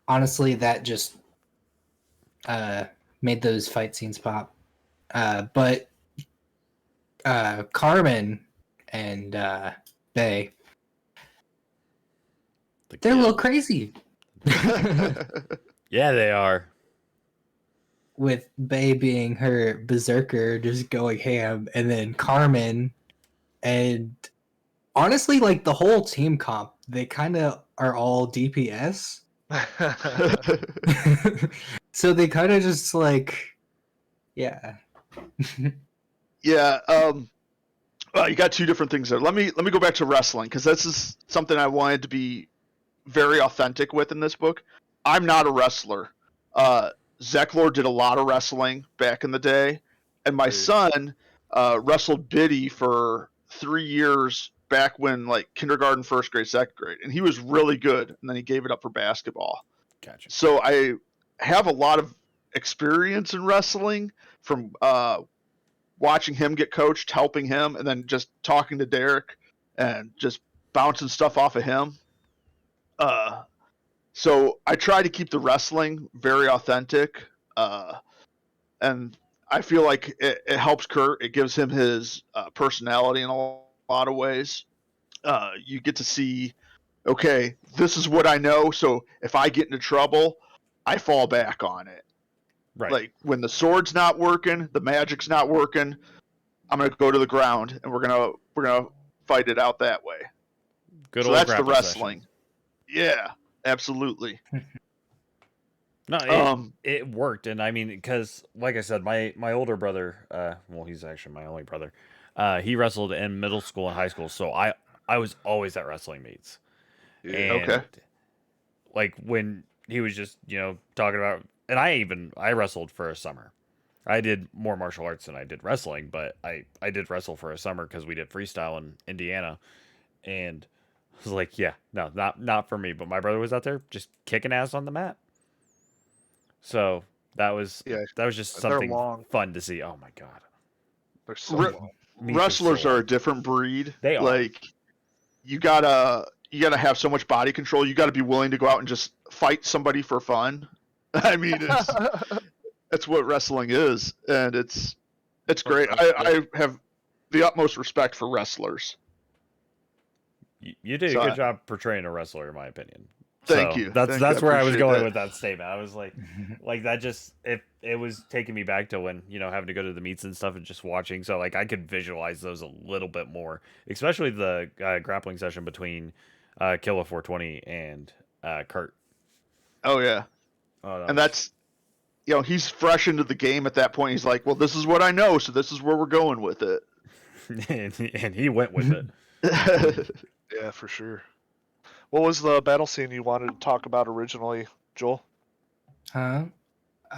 S3: honestly that just made those fight scenes pop. But Carmen and Bay,
S1: The
S3: they're a little
S1: kill.
S3: crazy.
S1: Yeah, they are.
S3: With Bay being her berserker, just going ham, and then Carmen, and honestly, like the whole team comp, they kind of are all DPS. So they kind of just like, yeah.
S4: Yeah. Well, you got two different things there. Let me go back to wrestling because this is something I wanted to be very authentic with in this book. I'm not a wrestler. Zeklor did a lot of wrestling back in the day, and my
S2: Dude.
S4: son wrestled Biddy for 3 years back when like kindergarten, first grade, second grade, and he was really good. And then he gave it up for basketball.
S1: Gotcha.
S4: So I have a lot of experience in wrestling from watching him get coached, helping him, and then just talking to Derek and just bouncing stuff off of him. So I try to keep the wrestling very authentic, and I feel like it helps Kurt. It gives him his personality in a lot of ways. You get to see, okay, this is what I know. So if I get into trouble, I fall back on it.
S1: Right.
S4: Like when the sword's not working, the magic's not working, I'm gonna go to the ground and we're gonna fight it out that way.
S1: Good
S4: So
S1: old
S4: that's the
S1: grapple
S4: wrestling.
S1: session.
S4: Yeah, absolutely.
S1: No, it worked, and I mean, because like I said, my older brother, well, he's actually my only brother. He wrestled in middle school and high school, so I was always at wrestling meets,
S2: Yeah.
S1: and
S4: Okay.
S1: like when he was just talking about, and I wrestled for a summer. I did more martial arts than I did wrestling, but I did wrestle for a summer because we did freestyle in Indiana, and I was like, yeah, no, not for me. But my brother was out there just kicking ass on the mat. So that was
S2: Yeah,
S1: just
S2: they're
S1: something
S2: long.
S1: fun to see. Oh my god,
S2: They're so
S4: Re-
S2: long.
S1: meats are so
S4: Wrestlers are
S1: long.
S4: a different breed.
S1: They are.
S4: Like you gotta have so much body control. You gotta be willing to go out and just fight somebody for fun. I mean, it's what wrestling is, and it's great. I have the utmost respect for wrestlers.
S1: You did a
S4: So
S1: good job portraying a wrestler, in my opinion.
S4: Thank
S1: So
S4: you.
S1: that's
S4: Thank you. I
S1: where I was
S4: appreciate
S1: going
S4: that.
S1: with that statement. I was like that just it was taking me back to when having to go to the meets and stuff and just watching. So like I could visualize those a little bit more, especially the grappling session between Killa 420 and Kurt.
S4: Oh yeah,
S1: Oh,
S4: and that's he's fresh into the game at that point. He's like, well, this is what I know, so this is where we're going with it.
S1: and he went with it.
S2: Yeah, for sure. What was the battle scene you wanted to talk about originally, Joel?
S3: Huh?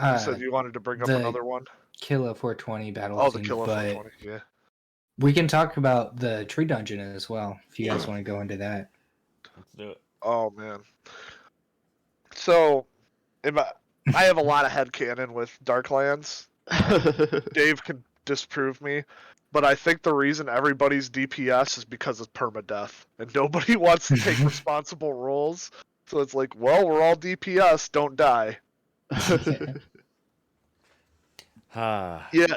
S2: You said you wanted to bring up
S3: the
S2: another one.
S3: Killa 420 battle
S2: Oh, the
S3: scene,
S2: Killer
S3: but
S2: 420. Yeah.
S3: we can talk about the tree dungeon as well if you guys want to go into that.
S1: Let's do it.
S2: Oh man. So, I have a lot of headcanon with Darklands. Dave can disprove me, but I think the reason everybody's DPS is because of permadeath, and nobody wants to take responsible roles. So it's like, well, we're all DPS, don't die.
S4: Yeah,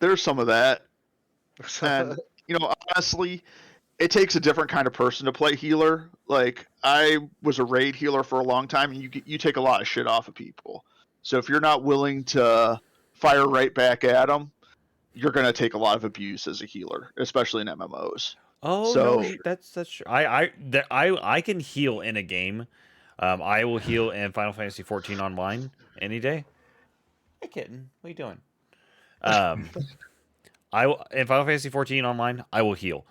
S4: there's some of that, and honestly, it takes a different kind of person to play healer. Like I was a raid healer for a long time, and you take a lot of shit off of people. So if you're not willing to fire right back at them, you're gonna take a lot of abuse as a healer, especially in MMOs.
S1: Oh no,
S4: So
S1: that's true. I can heal in a game. I will heal in Final Fantasy 14 online any day. Hey kitten, what are you doing? Um, in Final Fantasy 14 online, I will heal.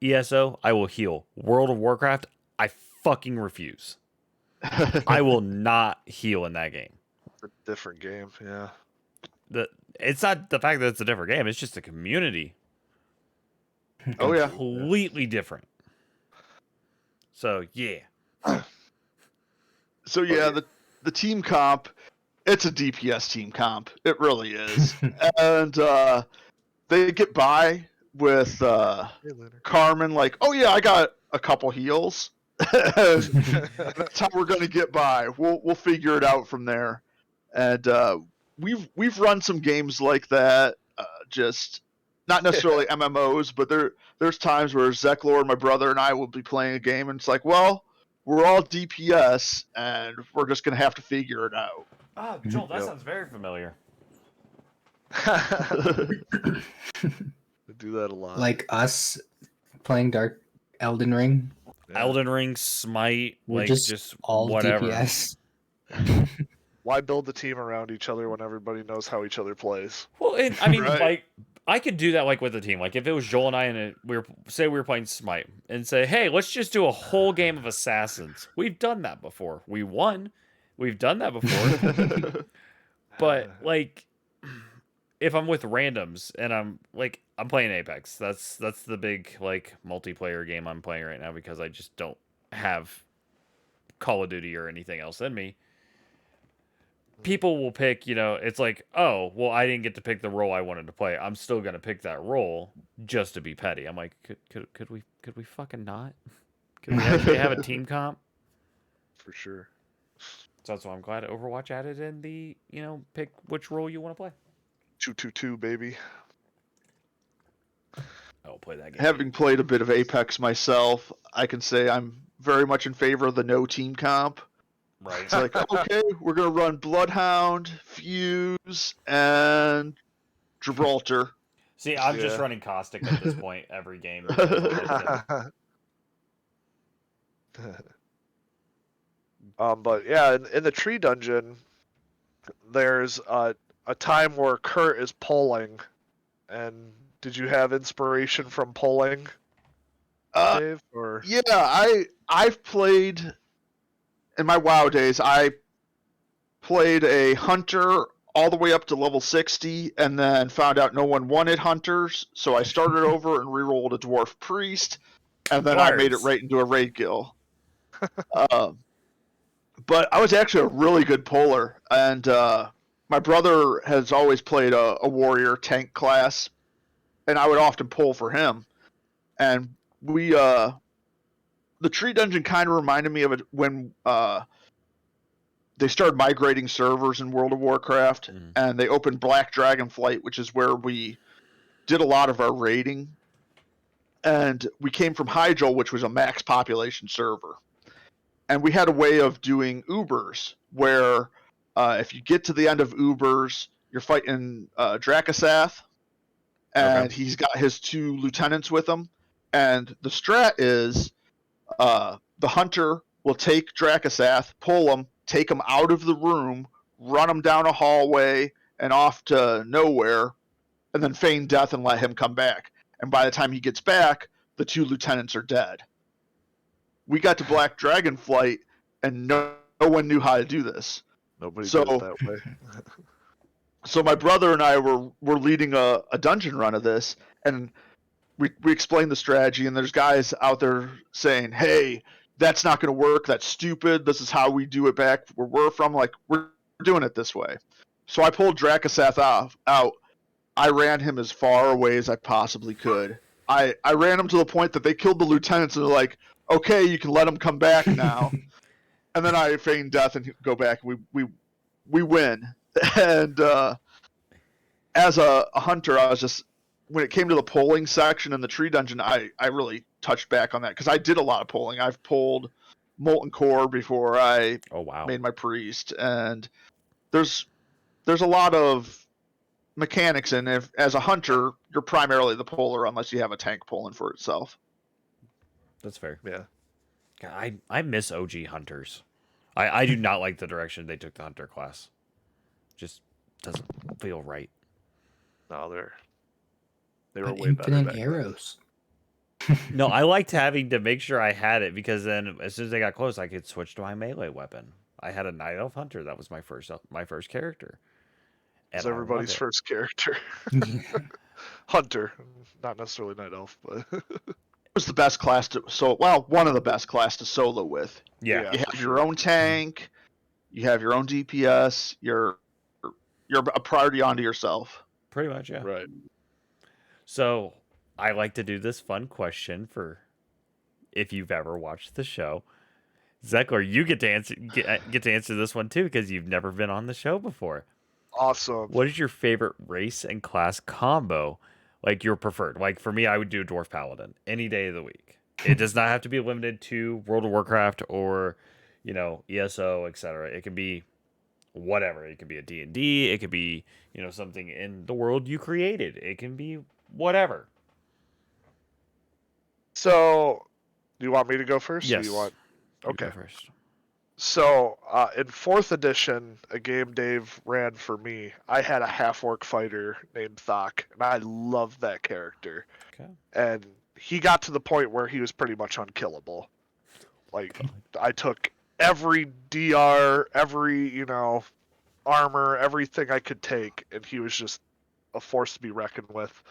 S1: ESO, I will heal. World of Warcraft, I fucking refuse. I will not heal in that game.
S2: It's a different game. Yeah.
S1: The It's not the fact that it's a different game, it's just a community.
S4: Oh yeah.
S1: Completely different. So yeah.
S4: So yeah, the team comp, it's a DPS team comp. It really is. And they get by with
S2: Hey, later.
S4: Carmen like, oh yeah, I got a couple heals. And that's how we're gonna get by. We'll figure it out from there. And we've run some games like that. Just not necessarily MMOs, but there's times where Zeklor, my brother, and I will be playing a game, and it's like, well, we're all DPS, and we're just gonna have to figure it out.
S1: Ah, Joel, that
S2: Yep.
S1: sounds very familiar.
S2: I do that a lot.
S3: Like us playing Elden Ring.
S2: Yeah.
S1: Elden Ring, Smite,
S3: We're
S1: like
S3: just all
S1: whatever.
S3: DPS.
S2: Why build the team around each other when everybody knows how each other plays?
S1: Well, I mean,
S4: Right.
S1: like, I could do that like with the team. Like, if it was Joel and I, and we were playing Smite, and say, hey, let's just do a whole game of assassins. We've done that before. We won. We've done that before. But like, if I'm with randoms and I'm playing Apex, that's the big like multiplayer game I'm playing right now because I just don't have Call of Duty or anything else in me. People will pick, it's like, oh, well, I didn't get to pick the role I wanted to play. I'm still gonna pick that role just to be petty. I'm like, could we fucking not? Could we actually have a team comp?
S2: For sure.
S1: So that's why I'm glad Overwatch added in the, pick which role you want to play.
S2: 2-2-2, baby.
S1: I will play that game.
S4: Having played a bit of Apex myself, I can say I'm very much in favor of the no team comp.
S1: Right.
S4: It's like, okay, we're gonna run Bloodhound, Fuse, and Gibraltar.
S1: See, I'm just
S2: Yeah.
S1: running Caustic at this point every game.
S2: But yeah, in the tree dungeon, there's a time where Kurt is polling, and did you have inspiration from polling, Dave? Or
S4: Yeah, I've played in my WoW days. I played a hunter all the way up to level 60, and then found out no one wanted hunters, so I started over and rerolled a dwarf priest, and then I made it
S1: Bards.
S4: right into a raid kill. But I was actually a really good puller, and my brother has always played a warrior tank class, and I would often pull for him. And we, the tree dungeon kind of reminded me of it when they started migrating servers in World of Warcraft, and they opened Black Dragonflight, which is where we did a lot of our raiding. And we came from Hyjal, which was a max population server. And we had a way of doing Ubers, where if you get to the end of Ubers, you're fighting Dracasath, and he's got his 2 lieutenants with him. And the strat is the hunter will take Dracasath, pull him, take him out of the room, run him down a hallway and off to nowhere, and then feign death and let him come back. And by the time he gets back, the 2 lieutenants are dead. We got to Black Dragonflight, and no one knew how to do this.
S2: nobody
S4: So-
S2: did it that way.
S4: So my brother and I were leading a dungeon run of this, and we explained the strategy, and there's guys out there saying, hey, that's not going to work, that's stupid, this is how we do it back where we're from, like, we're doing it this way. So I pulled Dracasath out. I ran him as far away as I possibly could. I ran him to the point that they killed the lieutenants, and they're like, okay, you can let him come back now. And then I feigned death and go back. We win. And as a hunter, I was just, when it came to the polling section in the tree dungeon, I really touched back on that because I did a lot of polling. I've pulled Molten Core before I
S1: Oh wow.
S4: made my priest, and there's a lot of mechanics, and if as a hunter, you're primarily the puller unless you have a tank pulling for itself.
S1: That's fair.
S2: Yeah.
S1: God, I miss OG hunters. I do not like the direction they took the hunter class. Just doesn't feel right.
S2: No, they were
S3: But
S2: way better
S3: infinite
S2: back then.
S3: arrows.
S1: No, I liked having to make sure I had it because then as soon as they got close, I could switch to my melee weapon. I had a night elf hunter. That was my first character.
S2: It's
S1: And I loved
S2: everybody's
S1: it.
S2: first character. Hunter, not necessarily night elf, but
S4: Was the best class to one of the best class to solo with.
S1: Yeah.
S2: Yeah.
S4: You
S2: for
S4: have
S2: sure.
S4: your own tank, you have your own DPS, you're a priority onto yourself.
S1: Pretty much, yeah.
S2: Right.
S1: So I like to do this fun question for if you've ever watched the show. Zekler, you get to answer this one too because you've never been on the show before.
S2: Awesome.
S1: What is your favorite race and class combo? Like your preferred? Like for me, I would do a dwarf paladin any day of the week. It does not have to be limited to World of Warcraft or, ESO, etc. It can be whatever. It could be a D&D. It could be, something in the world you created. It can be whatever.
S2: So, do you want me to go first?
S1: Yes.
S2: Or you want?
S1: You go
S2: Okay.
S1: first.
S2: So, in 4th edition, a game Dave ran for me, I had a half-orc fighter named Thok, and I loved that character.
S1: Okay.
S2: And he got to the point where he was pretty much unkillable. Like, I took every DR, every, armor, everything I could take, and he was just a force to be reckoned with.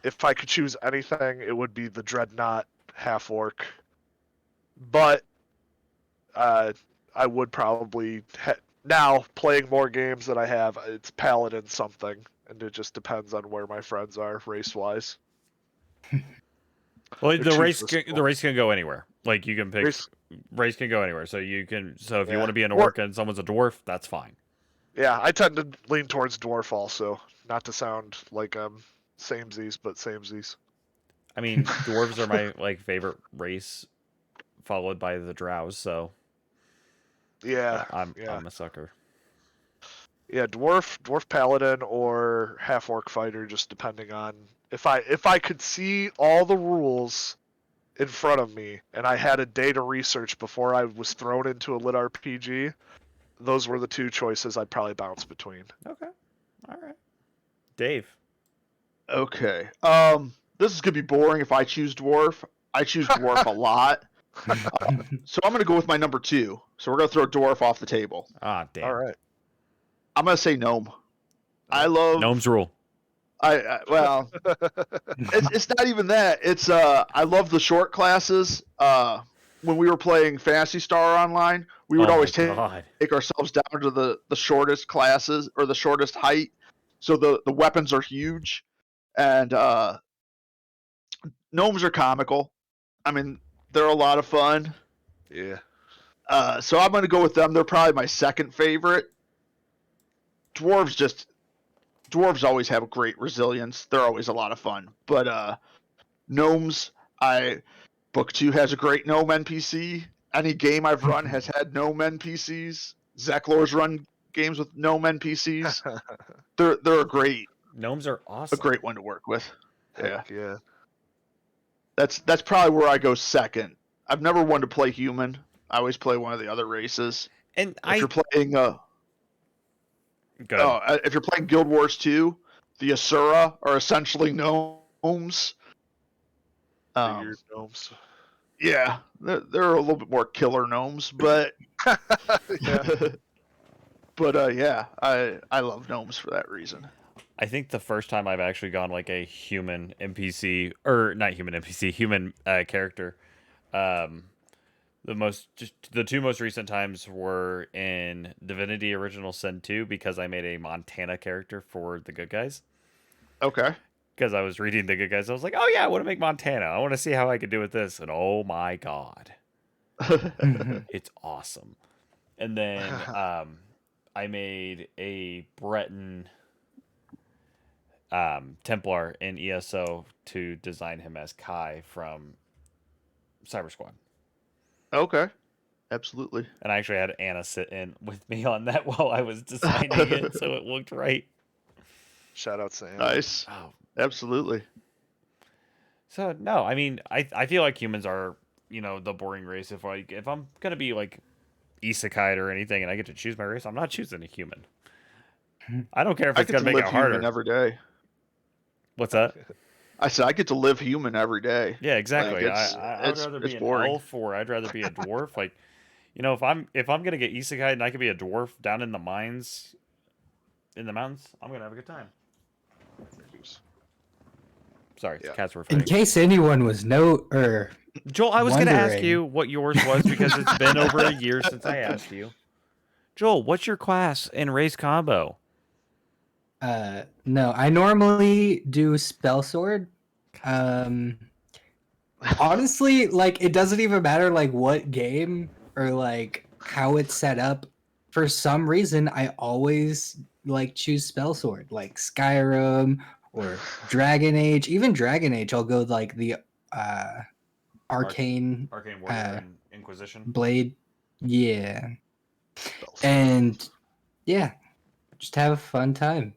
S2: If I could choose anything, it would be the Dreadnought half-orc. But I would probably now playing more games that I have. It's Paladin something, and it just depends on where my friends are race wise.
S1: Well,
S2: They're
S1: the
S2: too
S1: race
S2: versatile.
S1: the race can go anywhere. Like you can pick race can go anywhere. So if you
S2: Yeah.
S1: want to be an
S2: Or-
S1: orc and someone's a dwarf, that's fine.
S2: Yeah, I tend to lean towards dwarf also. Not to sound like samesies, but samesies.
S1: I mean, dwarves are my favorite race, followed by the drows. So
S2: Yeah,
S1: I'm
S2: yeah,
S1: a sucker.
S2: yeah. Dwarf paladin or half orc fighter, just depending on if I could see all the rules in front of me and I had a day to research before I was thrown into a lit RPG. Those were the two choices I'd probably bounce between.
S1: Okay, all right, Dave.
S4: Okay. This is gonna be boring if I choose dwarf. I choose dwarf a lot. So I'm gonna go with my number 2. So we're gonna throw dwarf off the table.
S1: Ah, damn.
S2: All right.
S4: I'm gonna say gnome. I love
S1: Gnomes rule.
S4: well, it's not even that. It's I love the short classes. When we were playing Fantasy Star Online, we would
S1: Oh
S4: always
S1: my God.
S4: take ourselves down to the shortest classes or the shortest height. So the weapons are huge, and gnomes are comical. I mean, they're a lot of fun.
S2: Yeah.
S4: So I'm gonna go with them. They're probably my second favorite. Dwarves always have great resilience. They're always a lot of fun. But gnomes, Book 2 has a great gnome NPC. Any game I've run has had gnome NPCs. Zeklor's run games with gnome NPCs. They're a great
S1: Gnomes are awesome.
S4: one to work with.
S2: Heck yeah.
S4: That's probably where I go second. I've never wanted to play human. I always play one of the other races.
S1: And
S4: If you're playing
S1: Go ahead.
S4: if you're playing Guild Wars 2, the Asura are essentially gnomes.
S2: Figured gnomes.
S4: Yeah, they're a little bit more killer gnomes, but
S2: Yeah.
S4: but yeah, I love gnomes for that reason.
S1: I think the first time I've actually gone like a human NPC or not human NPC, human character. The two most recent times were in Divinity Original Sin 2 because I made a Montana character for the good guys.
S4: Okay.
S1: Because I was reading the good guys, I was like, oh yeah, I want to make Montana. I want to see how I could do with this, and oh my god, it's awesome. And then I made a Breton Templar in ESO to design him as Kai from Cyber Squad.
S4: Okay. Absolutely.
S1: And I actually had Anna sit in with me on that while I was designing it, so it looked right.
S2: Shout out Sam.
S4: Nice.
S1: Oh,
S4: Absolutely.
S1: So no, I mean, I feel like humans are, the boring race. If I'm gonna be like isekai or anything, and I get to choose my race, I'm not choosing a human. I don't care if
S4: I
S1: it's
S4: get
S1: gonna
S4: to
S1: make it
S4: live human
S1: harder.
S4: every day.
S1: What's that?
S4: I said I get to live human every day.
S1: Yeah, exactly.
S4: it's
S1: I would rather
S4: it's
S1: be an
S4: boring.
S1: elf or I'd rather be a dwarf. Like, if I'm gonna get isekai and I could be a dwarf down in the mines, in the mountains, I'm gonna have a good time. Sorry,
S2: Yeah.
S1: cats were
S3: In
S1: fighting.
S3: case anyone was
S1: Joel, I was gonna ask
S3: wondering.
S1: you what yours was because it's been over a year since I asked you. Joel, what's your class in race combo?
S3: No, I normally do spell sword. Honestly, like it doesn't even matter like what game or like how it's set up. For some reason, I always like choose spell sword, like Skyrim or Dragon Age. Even Dragon Age, I'll go like the uh arcane
S1: Arcane Warrior and Inquisition.
S3: blade. Yeah. And yeah, just have a fun time.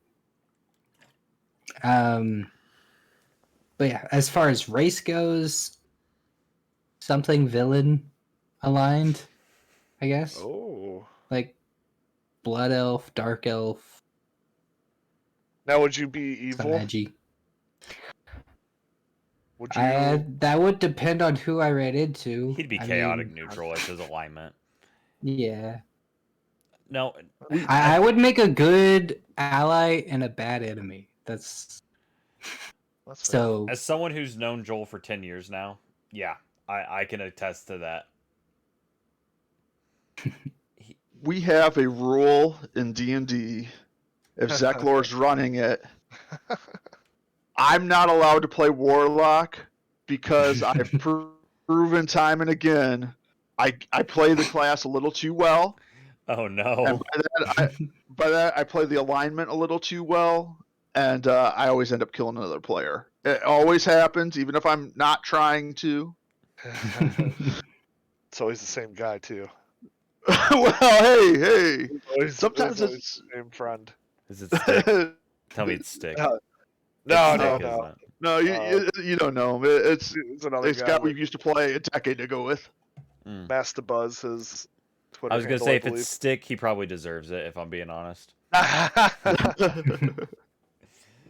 S3: But yeah, as far as race goes, something villain aligned, I guess.
S2: Oh.
S3: Like blood elf, dark elf,
S2: Now, would you be
S3: some
S2: evil?
S3: edgy.
S2: Would you?
S3: That would depend on who I ran into.
S1: He'd be
S3: I
S1: chaotic
S3: mean,
S1: neutral as his alignment.
S3: yeah.
S1: No,
S3: I would make a good ally and a bad enemy. That's
S2: That's fair.
S3: so.
S1: as someone who's known Joel for 10 years now, yeah, I can attest to that.
S4: We have a rule in D&D. If Zeklor's running it, I'm not allowed to play Warlock because I've proven time and again I play the class a little too well.
S1: Oh no.
S4: And by that I play the alignment a little too well, and I always end up killing another player. It always happens, even if I'm not trying to.
S2: It's always the same guy too.
S4: Well, hey. Sometimes
S2: always
S4: it's
S2: the same friend.
S1: Is it stick? Tell me it's stick.
S2: No,
S1: It's
S2: no,
S1: stick,
S2: no.
S1: isn't it?
S4: no, you don't know. It's
S2: another
S4: this
S2: guy.
S4: guy we used to play a decade ago with.
S2: Master Buzz, his Twitter
S1: I was gonna
S2: handle,
S1: say
S2: I
S1: if it's stick, he probably deserves it. If I'm being honest.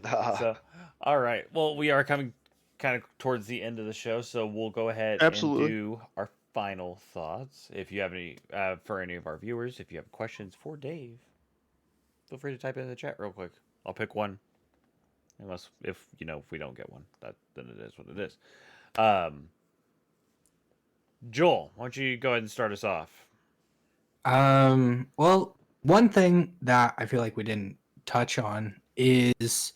S2: Nah.
S1: So, all right. Well, we are coming kind of towards the end of the show, so we'll go ahead
S4: Absolutely.
S1: and do our final thoughts. If you have any, for any of our viewers, if you have questions for Dave, feel free to type it in the chat real quick. I'll pick one. Unless if we don't get one, then it is what it is. Joel, why don't you go ahead and start us off?
S3: Well, one thing that I feel like we didn't touch on is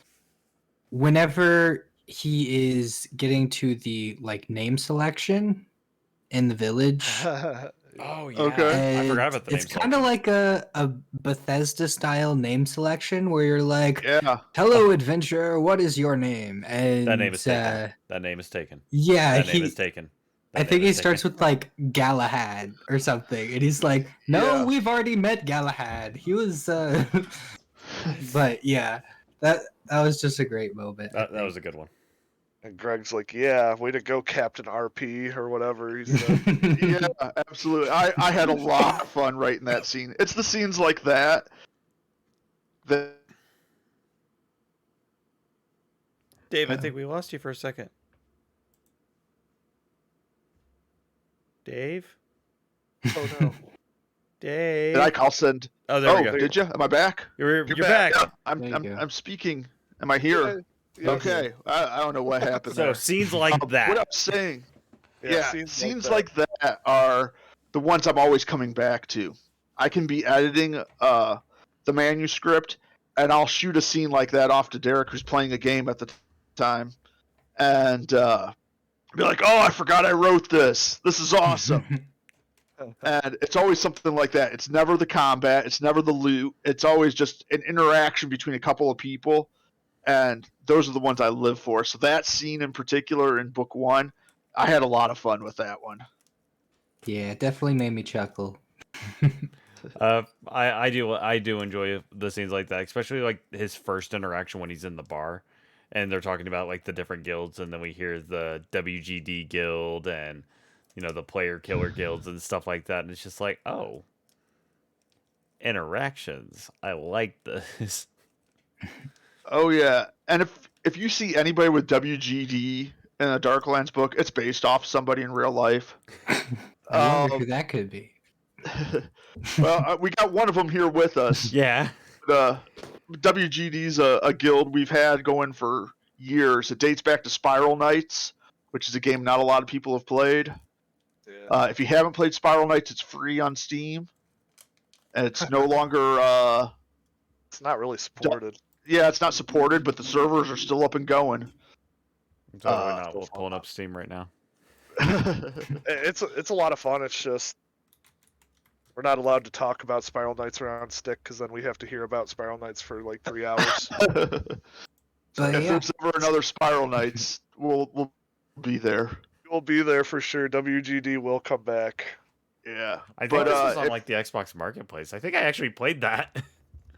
S3: whenever he is getting to the like name selection in the village.
S1: Oh yeah,
S4: Okay.
S1: I forgot
S3: And
S1: about the name.
S3: it's kind of like a Bethesda style name selection where you're like,
S4: Yeah.
S3: "Hello, adventurer. What is your name?" And
S1: That name is taken. That name is taken.
S3: yeah,
S1: That name is taken.
S3: I think he starts with like Galahad or something, and he's like, "No,
S4: Yeah.
S3: we've already met Galahad. He was." But yeah, that was just a great moment.
S1: That was a good one.
S2: And Greg's like, "Yeah, way to go, Captain RP or whatever he said."
S4: Yeah, absolutely. I had a lot of fun writing that scene. It's the scenes like that
S1: Dave, I think we lost you for a second. Dave?
S2: Oh no.
S1: Dave?
S4: Did I call send?
S1: Oh, there we go.
S4: Did you? Am I back?
S1: You're back.
S4: Yeah,
S3: There you go.
S4: I'm speaking. Am I here?
S2: Yeah,
S4: Okay. I don't know what happened
S1: So
S4: there.
S1: scenes like that.
S4: What I'm saying. Yeah,
S2: scenes
S4: scenes like that are the ones I'm always coming back to. I can be editing the manuscript, and I'll shoot a scene like that off to Derek, who's playing a game at the time, and be like, "Oh, I forgot I wrote this. This is awesome." And it's always something like that. It's never the combat. It's never the loot. It's always just an interaction between a couple of people, and those are the ones I live for. So that scene in particular in book 1, I had a lot of fun with that one.
S3: Yeah, it definitely made me chuckle.
S1: I do enjoy the scenes like that, especially like his first interaction when he's in the bar, and they're talking about like the different guilds, and then we hear the WGD guild and the player killer guilds and stuff like that, and it's just like, oh, interactions. I like this.
S4: Oh yeah, and if you see anybody with WGD in a Darklands book, it's based off somebody in real life.
S3: I wonder who that could be.
S4: Well, we got one of them here with us.
S1: Yeah.
S4: The WGD's a guild we've had going for years. It dates back to Spiral Knights, which is a game not a lot of people have played.
S2: Yeah.
S4: If you haven't played Spiral Knights, it's free on Steam, and it's no longer.
S2: It's not really supported.
S4: Yeah, it's not supported, but the servers are still up and going.
S1: I'm totally not
S2: still
S1: pulling up Steam right now.
S2: It's a lot of fun. It's just we're not allowed to talk about Spiral Knights around Stick because then we have to hear about Spiral Knights for like 3 hours.
S3: But
S4: If
S3: yeah,
S4: there's ever another Spiral Knights, we'll be there.
S2: We'll be there for sure. WGD will come back.
S4: Yeah,
S1: I think
S4: but
S1: this was on
S4: if-
S1: like the Xbox Marketplace. I think I actually played that.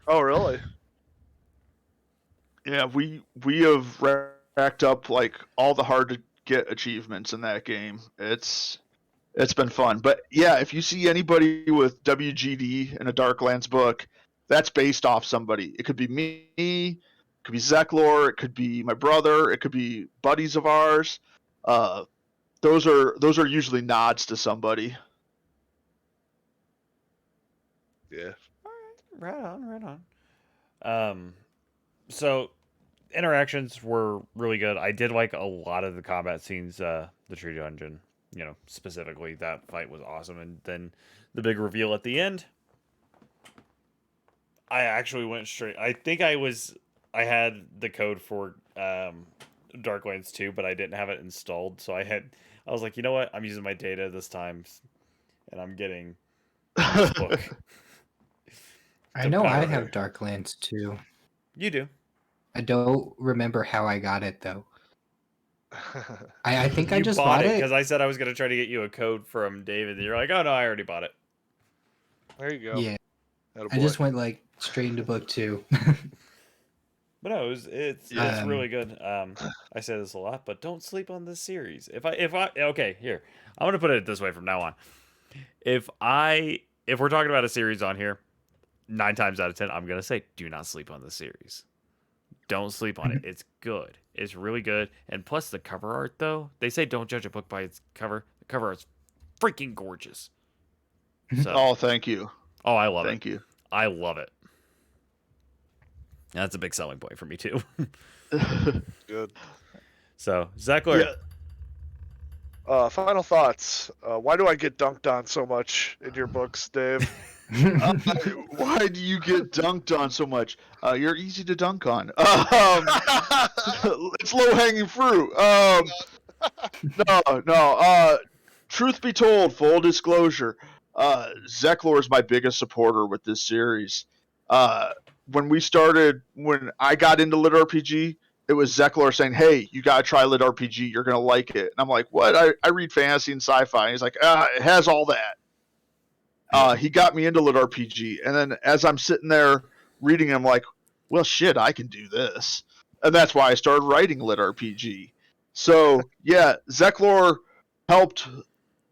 S2: Oh, really?
S4: yeah, we have racked up like all the hard to get achievements in that game. It's been fun. But yeah, if you see anybody with WGD in a Darklands book, that's based off somebody. It could be me, it could be Zeklor, it could be my brother, it could be buddies of ours. Those are usually nods to somebody.
S2: Yeah.
S1: Right on. So interactions were really good. I did like a lot of the combat scenes, the tree dungeon, specifically that fight was awesome. And then the big reveal at the end, I actually went straight. I think I had the code for Darklands 2, but I didn't have it installed. So I was like, you know what? I'm using my data this time, and I'm getting this book.
S3: I
S1: to
S3: know I
S1: power
S3: have
S1: her.
S3: Darklands too.
S1: You do.
S3: I don't remember how I got it though. I think I
S1: You
S3: just
S1: bought
S3: bought
S1: it
S3: it.
S1: because I said I was going to try to get you a code from David. And you're like, oh no, I already bought it.
S2: There you go.
S3: Yeah, I
S2: Attaboy.
S3: just went like straight into book 2.
S1: But no, it's really good. I say this a lot, but don't sleep on this series. If I okay, here. I'm gonna put it this way from now on. If we're talking about a series on here, 9 times out of 10, I'm gonna say do not sleep on the series. Don't sleep on it. It's good. It's really good. And plus the cover art though, they say don't judge a book by its cover. The cover art's freaking gorgeous. So,
S4: Oh, thank you.
S1: I love it.
S4: Thank you.
S1: I love it. That's a big selling point for me too.
S2: Good.
S1: So, Zeklor,
S2: Final thoughts. Why do I get dunked on so much in your books, Dave?
S4: Why do you get dunked on so much? You're easy to dunk on. It's low hanging fruit. No. Truth be told, full disclosure, Zeklor is my biggest supporter with this series. When I got into Lit RPG, it was Zeklor saying, "Hey, you gotta try Lit RPG. You're gonna like it." And I'm like, "What? I read fantasy and sci-fi." And he's like, "It has all that." He got me into Lit RPG, and then as I'm sitting there reading, I'm like, "Well, shit, I can do this," and that's why I started writing Lit RPG. So yeah, Zeklor helped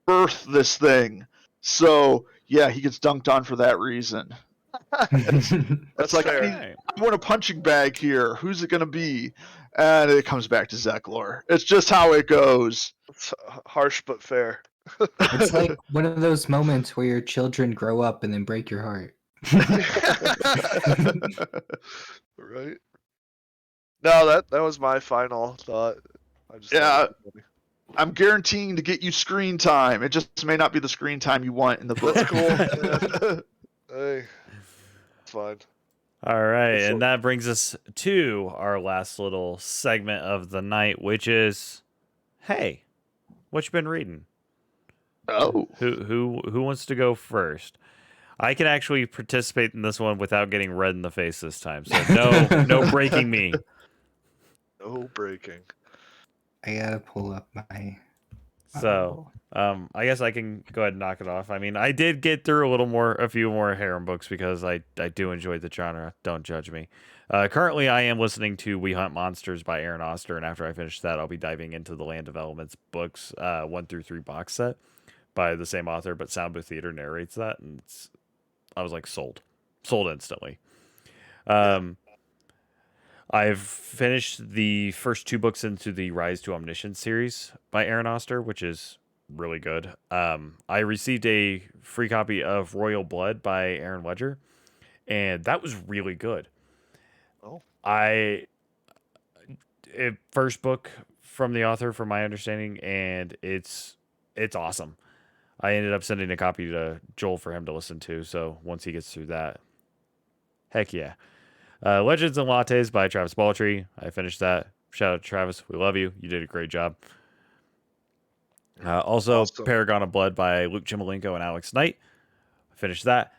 S4: birth this thing. So yeah, he gets dunked on for that reason. It's like
S2: fair.
S4: I want a punching bag here. Who's it gonna be? And it comes back to Zeklor. It's just how it goes.
S2: It's harsh but fair.
S3: It's like one of those moments where your children grow up and then break your heart.
S2: Right? No, that was my final thought. I just
S4: Yeah.
S2: thought it was funny.
S4: I'm guaranteeing to get you screen time. It just may not be the screen time you want in the book.
S2: That's cool. Hey, it's fine.
S1: All right,
S2: So-
S1: and that brings us to our last little segment of the night, which is, hey, what you been reading?
S4: Oh.
S1: Who wants to go first? I can actually participate in this one without getting red in the face this time. So no breaking me.
S2: No breaking.
S3: I gotta pull up my
S1: So, I guess I can go ahead and knock it off. I mean, I did get through a few more harem books because I do enjoy the genre. Don't judge me. Currently, I am listening to We Hunt Monsters by Aaron Oster, and after I finish that, I'll be diving into the Land of Elements books, 1 through 3 box set by the same author, but Sound Booth Theater narrates that, and I was like sold instantly. I've finished the first 2 books into the Rise to Omniscience series by Aaron Oster, which is really good. I received a free copy of Royal Blood by Aaron Ledger, and that was really good.
S2: Oh.
S1: First book from the author, from my understanding, and it's awesome. I ended up sending a copy to Joel for him to listen to, so once he gets through that, heck yeah. Legends and Lattes by Travis Baldry. I finished that. Shout out to Travis. We love you. You did a great job. Also,
S2: Awesome.
S1: Paragon of Blood by Luke Chimolenko and Alex Knight. I finished that.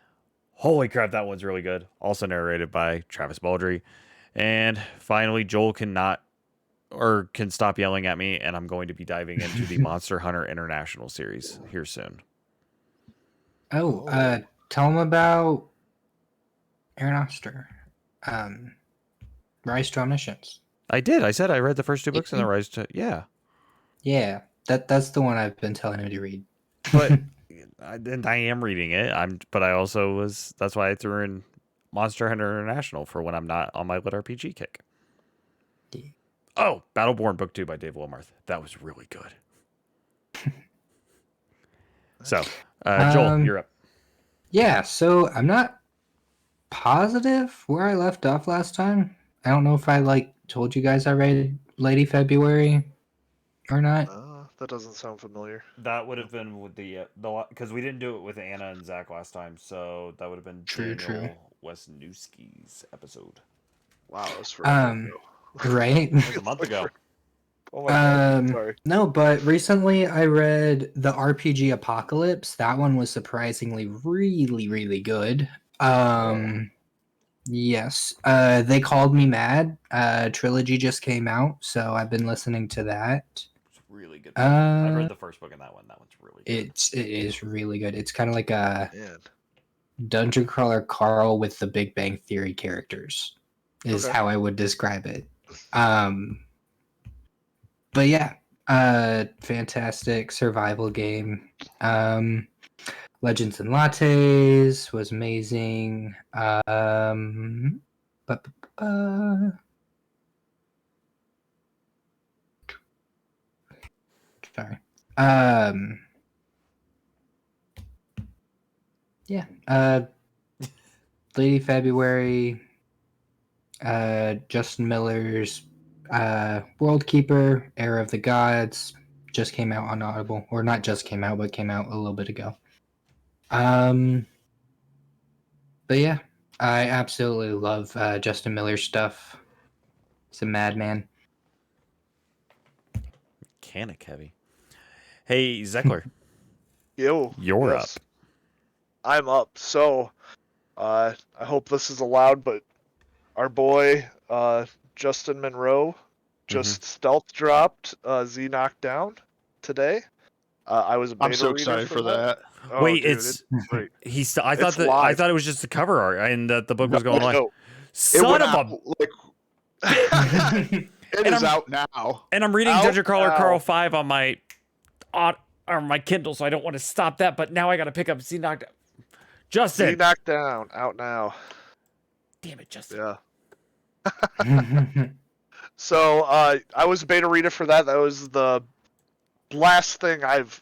S1: Holy crap, that one's really good. Also narrated by Travis Baldry. And finally, Joel can stop yelling at me, and I'm going to be diving into the Monster Hunter International series here soon.
S3: Tell them about Aaron Oster. Rise to Omniscience.
S1: I did. I said I read the first 2 books in the Rise to... Yeah.
S3: Yeah, that's the one I've been telling him to read.
S1: But I am reading it. But I also was... That's why I threw in Monster Hunter International for when I'm not on my lit RPG kick.
S3: Yeah.
S1: Oh, Battleborn Book 2 by Dave Wilmarth. That was really good. So, Joel, you're up.
S3: Yeah, so I'm not positive where I left off last time. I don't know if I told you guys I read Lady February or not.
S2: That doesn't sound familiar.
S1: That would have been with the because we didn't do it with Anna and Zach last time, so that would have been Daniel Wesniewski's episode.
S2: Wow, that's forever ago.
S3: Right?
S1: It was a month ago.
S2: Oh my God, sorry.
S3: No, but recently I read the RPG Apocalypse. That one was surprisingly really, really good. Yes. They Called Me Mad. Trilogy just came out, so I've been listening to that.
S1: It's really good. I read the first book in that one. That one's really good.
S3: It is really good. It's kind of like a
S2: Man.
S3: Dungeon Crawler Carl with the Big Bang Theory characters is how I would describe it. But yeah, fantastic survival game. Legends and Lattes was amazing. Sorry. Yeah. Lady February. Justin Miller's World Keeper, Era of the Gods just came out on Audible, or not just came out, but came out a little bit ago. But yeah, I absolutely love Justin Miller's stuff. He's a madman.
S1: Mechanic heavy. Hey, Zeckler.
S2: Yo,
S1: You're up.
S2: I'm up. So, I hope this is allowed, but our boy Justin Monroe just stealth dropped Z Knockdown today. I was a beta
S4: I'm so
S2: reader
S4: excited for that.
S2: Oh,
S1: Wait,
S2: dude,
S1: it's
S2: great.
S1: I thought it was just the cover art and that the book was going live.
S2: No,
S1: Son of a
S4: it is out now.
S1: And I'm reading
S2: Out
S1: Dungeon Crawler
S2: now.
S1: Carl 5 on my Kindle, so I don't want to stop that, but now I got to pick up Z Knockdown. Justin.
S2: Z Knockdown out now.
S1: Damn it, Justin.
S2: Yeah. So I was a beta reader for that. That was the last thing I've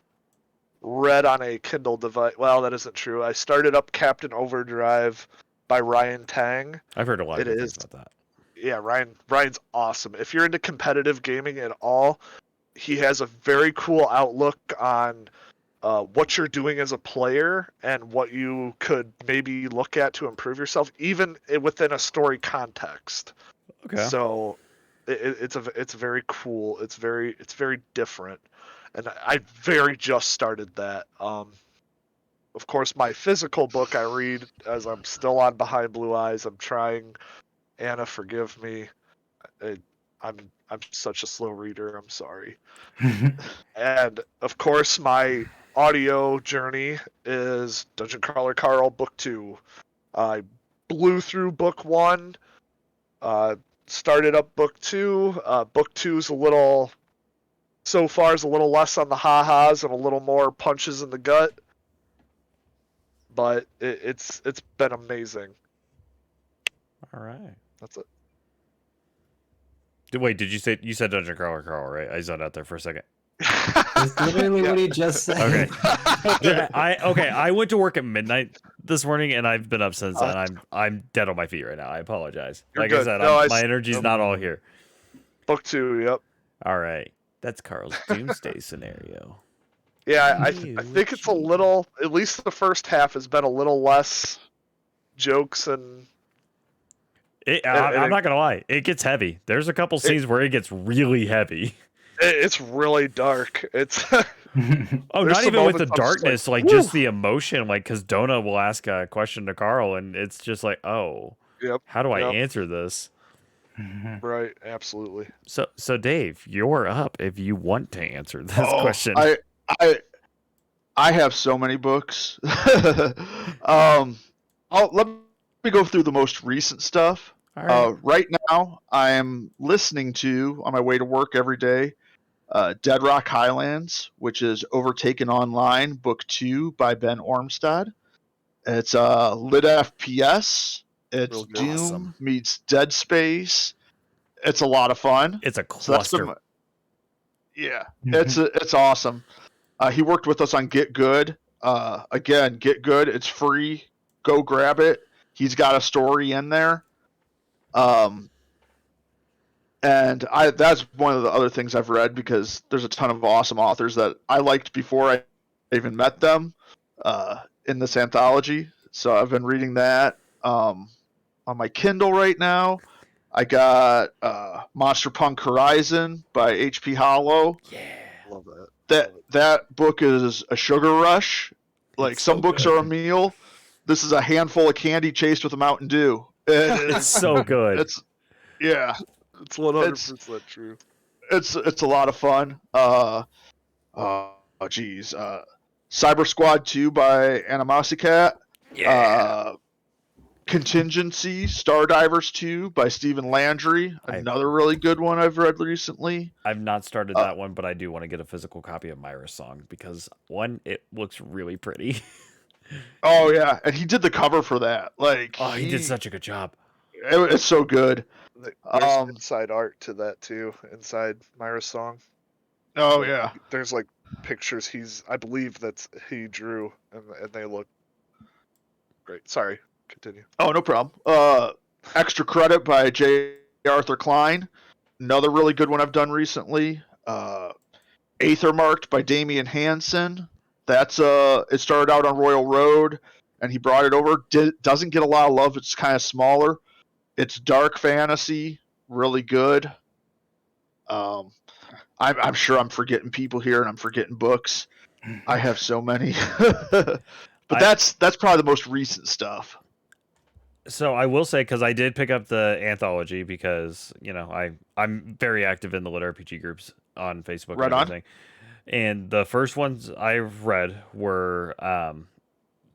S2: read on a Kindle device. Well, that isn't true. I started up Captain Overdrive by Ryan Tang.
S1: I've heard a lot of
S2: It
S1: good
S2: is.
S1: things about that.
S2: Yeah, Ryan's awesome. If you're into competitive gaming at all, he has a very cool outlook on what you're doing as a player and what you could maybe look at to improve yourself, even within a story context.
S1: Okay.
S2: So it's very cool. It's very different, and I very just started that. Of course, my physical book I read as I'm still on Behind Blue Eyes. I'm trying. Anna, forgive me. I'm such a slow reader. I'm sorry. And of course, my audio journey is Dungeon Crawler Carl Book 2. I blew through Book 1, started up Book 2. Book 2 is so far is a little less on the ha-has and a little more punches in the gut. But it's been amazing.
S1: All right.
S2: That's it.
S1: Wait, did you said Dungeon Crawler Carl, right? I zoned out there for a second.
S3: That's literally what he just said.
S1: Okay. I went to work at midnight this morning and I've been up since, and I'm dead on my feet right now. I apologize.
S2: You're
S1: Like I
S2: good.
S1: said,
S2: No,
S1: my energy's not all here.
S2: Book 2, yep.
S1: All right. That's Carl's doomsday scenario.
S2: Yeah, I think it's a little, at least the first half has been a little less jokes and
S1: I'm not gonna lie, it gets heavy. There's a couple scenes where it gets really heavy.
S2: it's really dark. It's
S1: not even with the darkness, like
S2: whew.
S1: just the emotion, like because Donna will ask a question to Carl, and it's just like, oh,
S2: Yep.
S1: how do I answer this?
S2: Right, absolutely.
S1: So Dave, you're up if you want to answer this question.
S4: I have so many books. Let me go through the most recent stuff.
S1: All right.
S4: Right now, I am listening to, on my way to work every day, Dead Rock Highlands, which is Overtaken Online, Book 2 by Ben Ormstad. It's lit FPS. It's Doom
S1: Awesome.
S4: meets Dead Space. It's a lot of fun.
S1: It's a cluster.
S4: It's awesome. He worked with us on Get Good. Again, Get Good. It's free. Go grab it. He's got a story in there. And that's one of the other things I've read, because there's a ton of awesome authors that I liked before I even met them in this anthology. So I've been reading that on my Kindle right now. I got Monster Punk Horizon by H.P. Hollow.
S1: Yeah.
S2: Love that.
S4: That book is a sugar rush. Like,
S1: It's
S4: some
S1: so
S4: books
S1: good.
S4: are a meal. This is a handful of candy chased with a Mountain Dew.
S1: It's so good.
S4: It's
S2: 100% true.
S4: It's a lot of fun. Cyber Squad 2 by Animosicat. Contingency Stardivers 2 by Stephen Landry. Another really good one I've read recently.
S1: I've not started that one, but I do want to get a physical copy of Myra's Song because, one, it looks really pretty.
S4: Oh yeah, and he did the cover for that. Like,
S1: he did such a good job.
S4: It's so good.
S2: There's inside art to that too, inside Myra's Song.
S4: Oh yeah.
S2: There's like pictures I believe that's he drew, and they look great. Sorry, continue.
S4: Oh, no problem. Extra Credit by J. Arthur Klein. Another really good one I've done recently. Aethermarked by Damian Hansen. That's it started out on Royal Road, and he brought it over. Doesn't get a lot of love. It's kind of smaller. It's dark fantasy, really good. I'm sure I'm forgetting people here, and I'm forgetting books. I have so many, but that's probably the most recent stuff.
S1: So I will say, because I did pick up the anthology, because I'm very active in the Lit RPG groups on Facebook
S4: Right
S1: and
S4: on.
S1: everything. And the first ones I've read were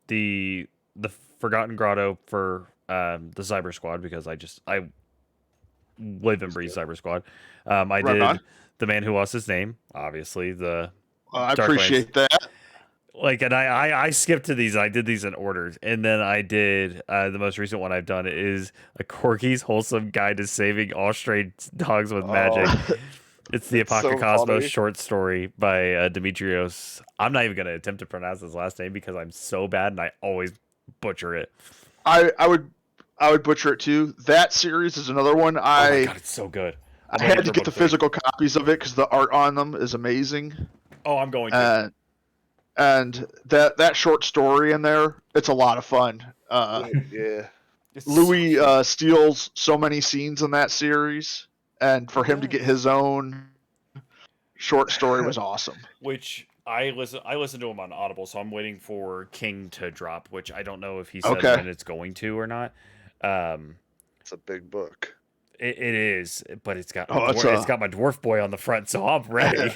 S1: the Forgotten Grotto for the Cyber Squad, because I live and breathe Cyber Squad. I
S4: Right
S1: did
S4: on.
S1: The Man Who Lost His Name, obviously the
S4: I
S1: Darklands.
S4: appreciate that.
S1: Like, and I skipped to these. I did these in orders, and then I did the most recent one I've done is a Corky's Wholesome Guide to Saving All Stray Dogs with Magic. It's the
S2: It's so
S1: Apocrycosmos
S2: funny.
S1: short story by Demetrios. I'm not even going to attempt to pronounce his last name because I'm so bad and I always butcher it.
S4: I would butcher it too. That series is another one.
S1: Oh my god, it's so good.
S4: I had to get the physical copies of it because the art on them is amazing.
S1: Oh, I'm going to.
S4: And that short story in there, it's a lot of fun.
S2: Yeah.
S4: Louis steals so many scenes in that series, and for him to get his own short story was awesome.
S1: Which I listen to him on Audible, so I'm waiting for King to drop, which I don't know if he said when it's going to or not.
S2: It's a big book.
S1: It is, but it's got
S4: it's
S1: got my dwarf boy on the front, so I'm ready.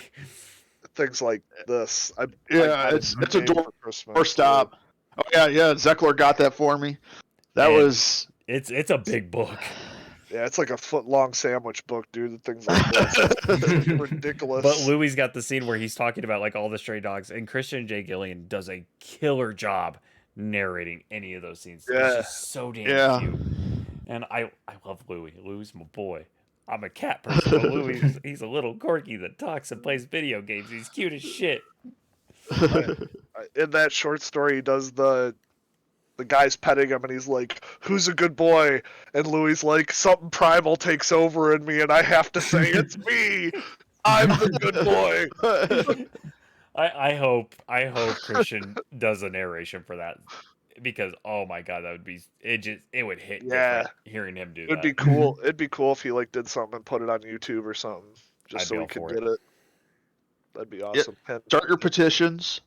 S2: Things like this. I
S4: yeah,
S2: got
S4: it's
S2: a
S4: a
S2: game
S4: door
S2: for Christmas,
S4: stop. Oh yeah, Zeckler got that for me. That
S1: And
S4: was
S1: it's a big book.
S2: Yeah, it's like a foot-long sandwich book, dude. And things like this. It's ridiculous.
S1: But Louis got the scene where he's talking about like all the stray dogs, and Christian J. Gillian does a killer job narrating any of those scenes. It's
S2: Yeah.
S1: just so damn
S4: Yeah.
S1: cute. And I love Louis. Louis my boy. I'm a cat person, but Louis he's a little corky that talks and plays video games. He's cute as shit.
S2: In that short story, he does the guy's petting him, and he's like, "Who's a good boy?" And Louis like, "Something primal takes over in me, and I have to say it's me. I'm the good boy."
S1: I hope Christian does a narration for that, because oh my god, that would be it would hit
S2: Yeah.
S1: different hearing him do
S2: It'd
S1: that.
S2: be cool. It'd be cool if he like did something and put it on YouTube or something, just
S1: I'd
S2: so
S1: be
S2: we
S1: all
S2: could
S1: for
S2: get it. That'd be awesome. And,
S4: Start your petitions.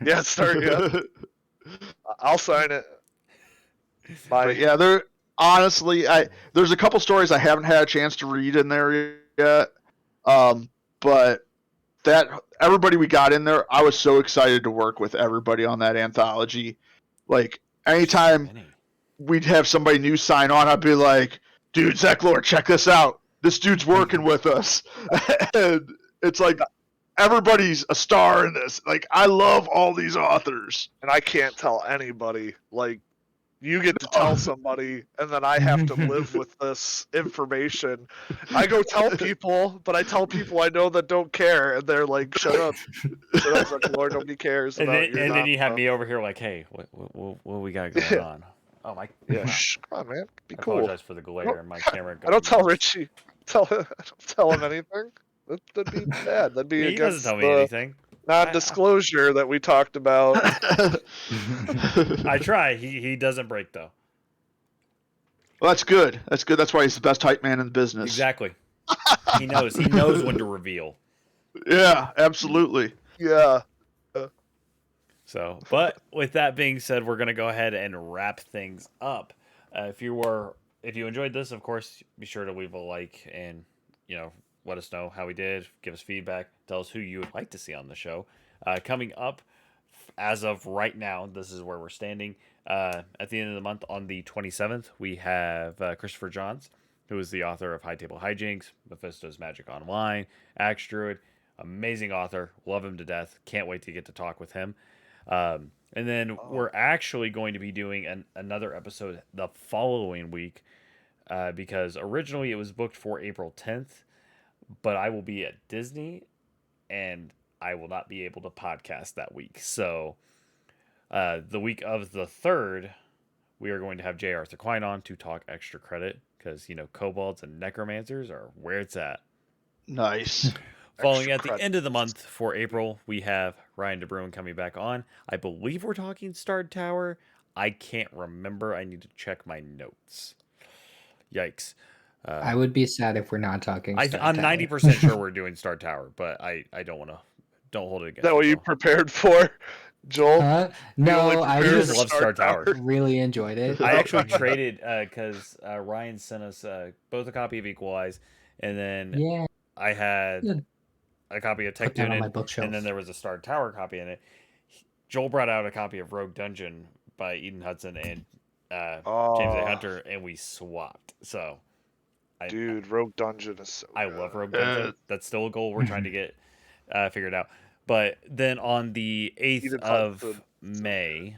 S2: yeah, start. Yeah, I'll sign it.
S4: But yeah, there honestly, there's a couple stories I haven't had a chance to read in there yet. But that everybody we got in there, I was so excited to work with everybody on that anthology. Like anytime we'd have somebody new sign on, I'd be like, "Dude, Zeklor, check this out. This dude's working with us." And it's like everybody's a star in this. Like I love all these authors,
S2: and I can't tell anybody. Like, you get to tell somebody, and then I have to live with this information. I go tell people, but I tell people I know that don't care, and they're like, "Shut up, Lord, nobody cares."
S1: And
S2: about your
S1: then you have
S2: nonsense."
S1: me over here like, hey, what we got going on? Oh my!
S2: Yeah, shh, come on, man, be
S1: I
S2: cool.
S1: apologize for the glare. My camera.
S2: I don't tell Richie. I don't tell him anything. That'd be bad. That'd be
S1: He doesn't
S2: against
S1: tell me
S2: the
S1: anything.
S2: non-disclosure that we talked about.
S1: I try. He doesn't break though.
S4: Well, that's good. That's good. That's why he's the best hype man in the business.
S1: Exactly. He knows. He knows when to reveal.
S4: Yeah, absolutely.
S2: Yeah.
S1: So, but with that being said, we're gonna go ahead and wrap things up. If you enjoyed this, of course, be sure to leave a like and let us know how we did. Give us feedback. Tell us who you would like to see on the show. Coming up, as of right now, this is where we're standing. At the end of the month, on the 27th, we have Christopher Johns, who is the author of High Table Hijinks, Mephisto's Magic Online, Axe Druid. Amazing author. Love him to death. Can't wait to get to talk with him. And then we're actually going to be doing another episode the following week, because originally it was booked for April 10th, but I will be at Disney and I will not be able to podcast that week. So the week of the 3rd, we are going to have J. Arthur Quine on to talk extra credit, because kobolds and necromancers are where it's at.
S4: Nice.
S1: Following at the end of the month for April, we have Ryan DeBruin coming back on. I believe we're talking Starred Tower. I can't remember. I need to check my notes. Yikes.
S3: I would be sad if we're not talking.
S1: I'm 90% sure we're doing Starred Tower, but I don't want to. Don't hold it against.
S2: Is that what you prepared for, Joel?
S3: No, I
S1: just
S3: just
S1: love Starred Tower.
S3: really enjoyed it.
S1: I actually traded because Ryan sent us both a copy of Equalize, and then I had a copy of Tech Tunin, and then there was a Starred Tower copy in it. Joel brought out a copy of Rogue Dungeon by Eden Hudson and James A. Hunter, and we swapped. So,
S2: dude, Rogue Dungeon is so
S1: I love Rogue Dungeon. That's still a goal we're trying to get figured out. But then on the 8th of May,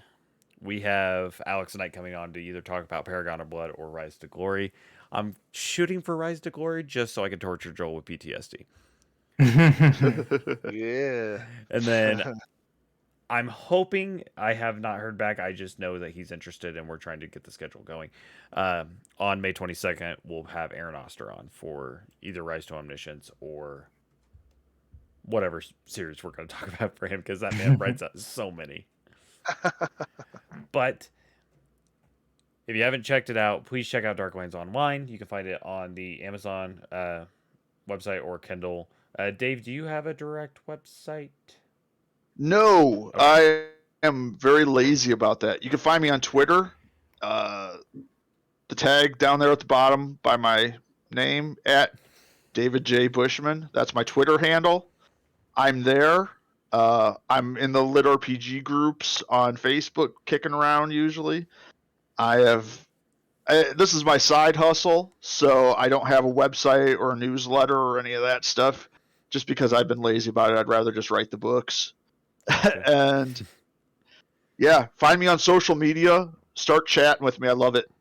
S1: we have Alex Knight coming on to either talk about Paragon of Blood or Rise to Glory. I'm shooting for Rise to Glory just so I can torture Joel with PTSD.
S2: Yeah.
S1: And then I'm hoping, I have not heard back. I just know that he's interested and we're trying to get the schedule going. On May 22nd, we'll have Aaron Oster on for either Rise to Omniscience or whatever series we're going to talk about for him, because that man writes so many. But if you haven't checked it out, please check out Darklands Online. You can find it on the Amazon website or Kindle. Dave, do you have a direct website?
S4: No, I am very lazy about that. You can find me on Twitter, the tag down there at the bottom by my name at David J. Bushman. That's my Twitter handle. I'm there. I'm in the Lit RPG groups on Facebook, kicking around usually. This is my side hustle, so I don't have a website or a newsletter or any of that stuff. Just because I've been lazy about it, I'd rather just write the books. And yeah, find me on social media. Start chatting with me. I love it.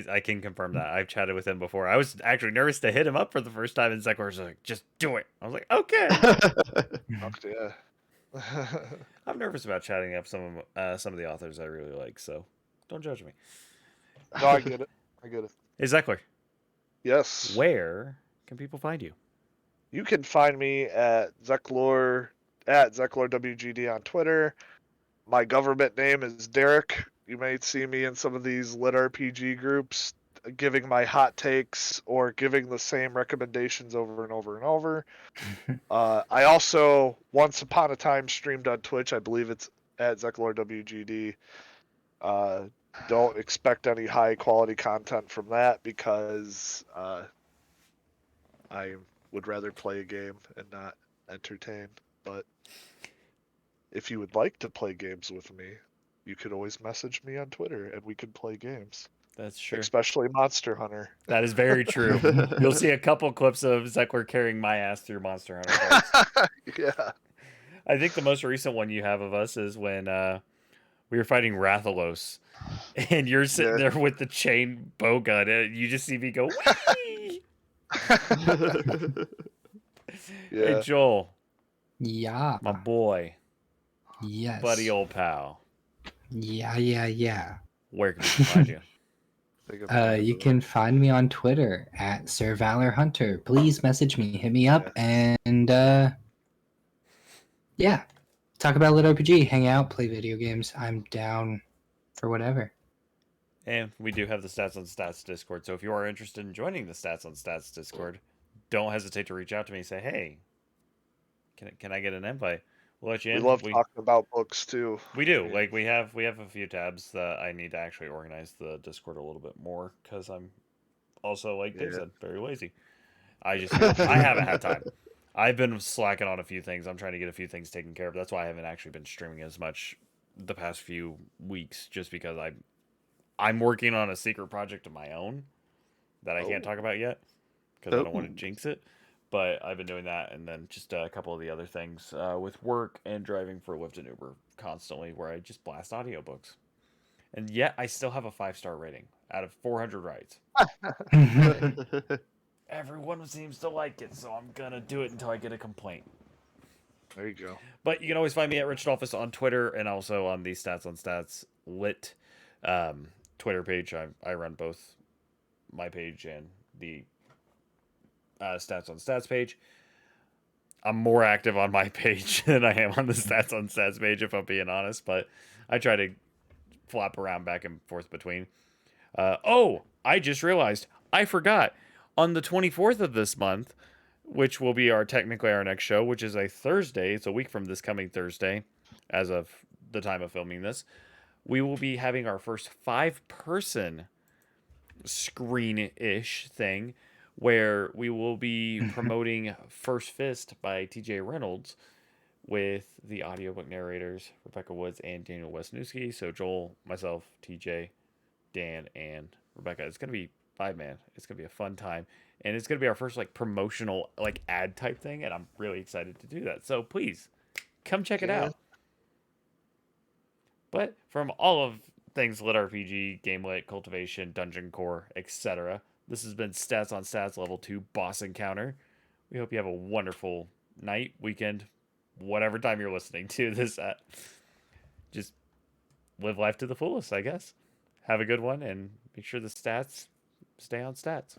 S1: I can confirm that. I've chatted with him before. I was actually nervous to hit him up for the first time, and Zekor was like, "Just do it." I was like, "Okay."
S2: Fuck yeah.
S1: I'm nervous about chatting up some of the authors I really like, so don't judge me.
S2: No, I get it. I get it.
S1: Hey, Zekor,
S2: Yes.
S1: where can people find you?
S2: You can find me at Zeklor WGD on Twitter. My government name is Derek. You may see me in some of these lit RPG groups giving my hot takes or giving the same recommendations over and over and over. I also, once upon a time, streamed on Twitch. I believe it's at Zeklor WGD. Don't expect any high quality content from that because I would rather play a game and not entertain. But if you would like to play games with me, you could always message me on Twitter and we could play games.
S1: That's true.
S2: Especially Monster Hunter.
S1: That is very true. You'll see a couple clips of Zekor carrying my ass through Monster Hunter fights.
S2: Yeah.
S1: I think the most recent one you have of us is when we were fighting Rathalos, and you're sitting there with the chain bow gun, and you just see me go, wee!
S2: Yeah.
S1: Hey, Joel,
S3: Yeah.
S1: my boy,
S3: Yes.
S1: buddy, old pal,
S3: Yeah.
S1: where can we find you?
S3: You can find me on Twitter at Sir Valor Hunter. Please message me, hit me up, and yeah, talk about Lit RPG, hang out, play video games. I'm down for whatever.
S1: And we do have the Stats on Stats Discord, so if you are interested in joining the Stats on Stats Discord, don't hesitate to reach out to me and say, hey, can I get an invite? We'll let you in.
S2: We love talking about books too.
S1: We do. Like we have a few tabs that I need to actually organize the Discord a little bit more because I'm also, like Dave said, very lazy. I haven't had time. I've been slacking on a few things. I'm trying to get a few things taken care of. That's why I haven't actually been streaming as much the past few weeks, just because I'm working on a secret project of my own that I can't talk about yet because I don't want to jinx it. But I've been doing that, and then just a couple of the other things with work and driving for Lyft and Uber constantly, where I just blast audiobooks. And yet, I still have a 5-star rating out of 400 rides. Everyone seems to like it, so I'm gonna do it until I get a complaint.
S2: There you go.
S1: But you can always find me at Rich Dolphus on Twitter and also on the Stats on Stats Lit Twitter page. I run both my page and the Stats on Stats page. I'm more active on my page than I am on the Stats on Stats page, if I'm being honest, but I try to flop around back and forth between. I just realized I forgot. On the 24th of this month, which will be technically our next show, which is a Thursday, it's a week from this coming Thursday, as of the time of filming this, we will be having our first 5-person screen-ish thing, where we will be promoting First Fist by TJ Reynolds with the audiobook narrators, Rebecca Woods and Daniel Wisniewski. So Joel, myself, TJ, Dan, and Rebecca. It's going to be 5-man. It's going to be a fun time. And it's going to be our first promotional ad type thing. And I'm really excited to do that. So please come check it out. But from all of things Lit RPG, Game Lit, Cultivation, Dungeon Core, etc., this has been Stats on Stats Level 2 Boss Encounter. We hope you have a wonderful night, weekend, whatever time you're listening to this at. Just live life to the fullest, I guess. Have a good one, and make sure the stats stay on stats.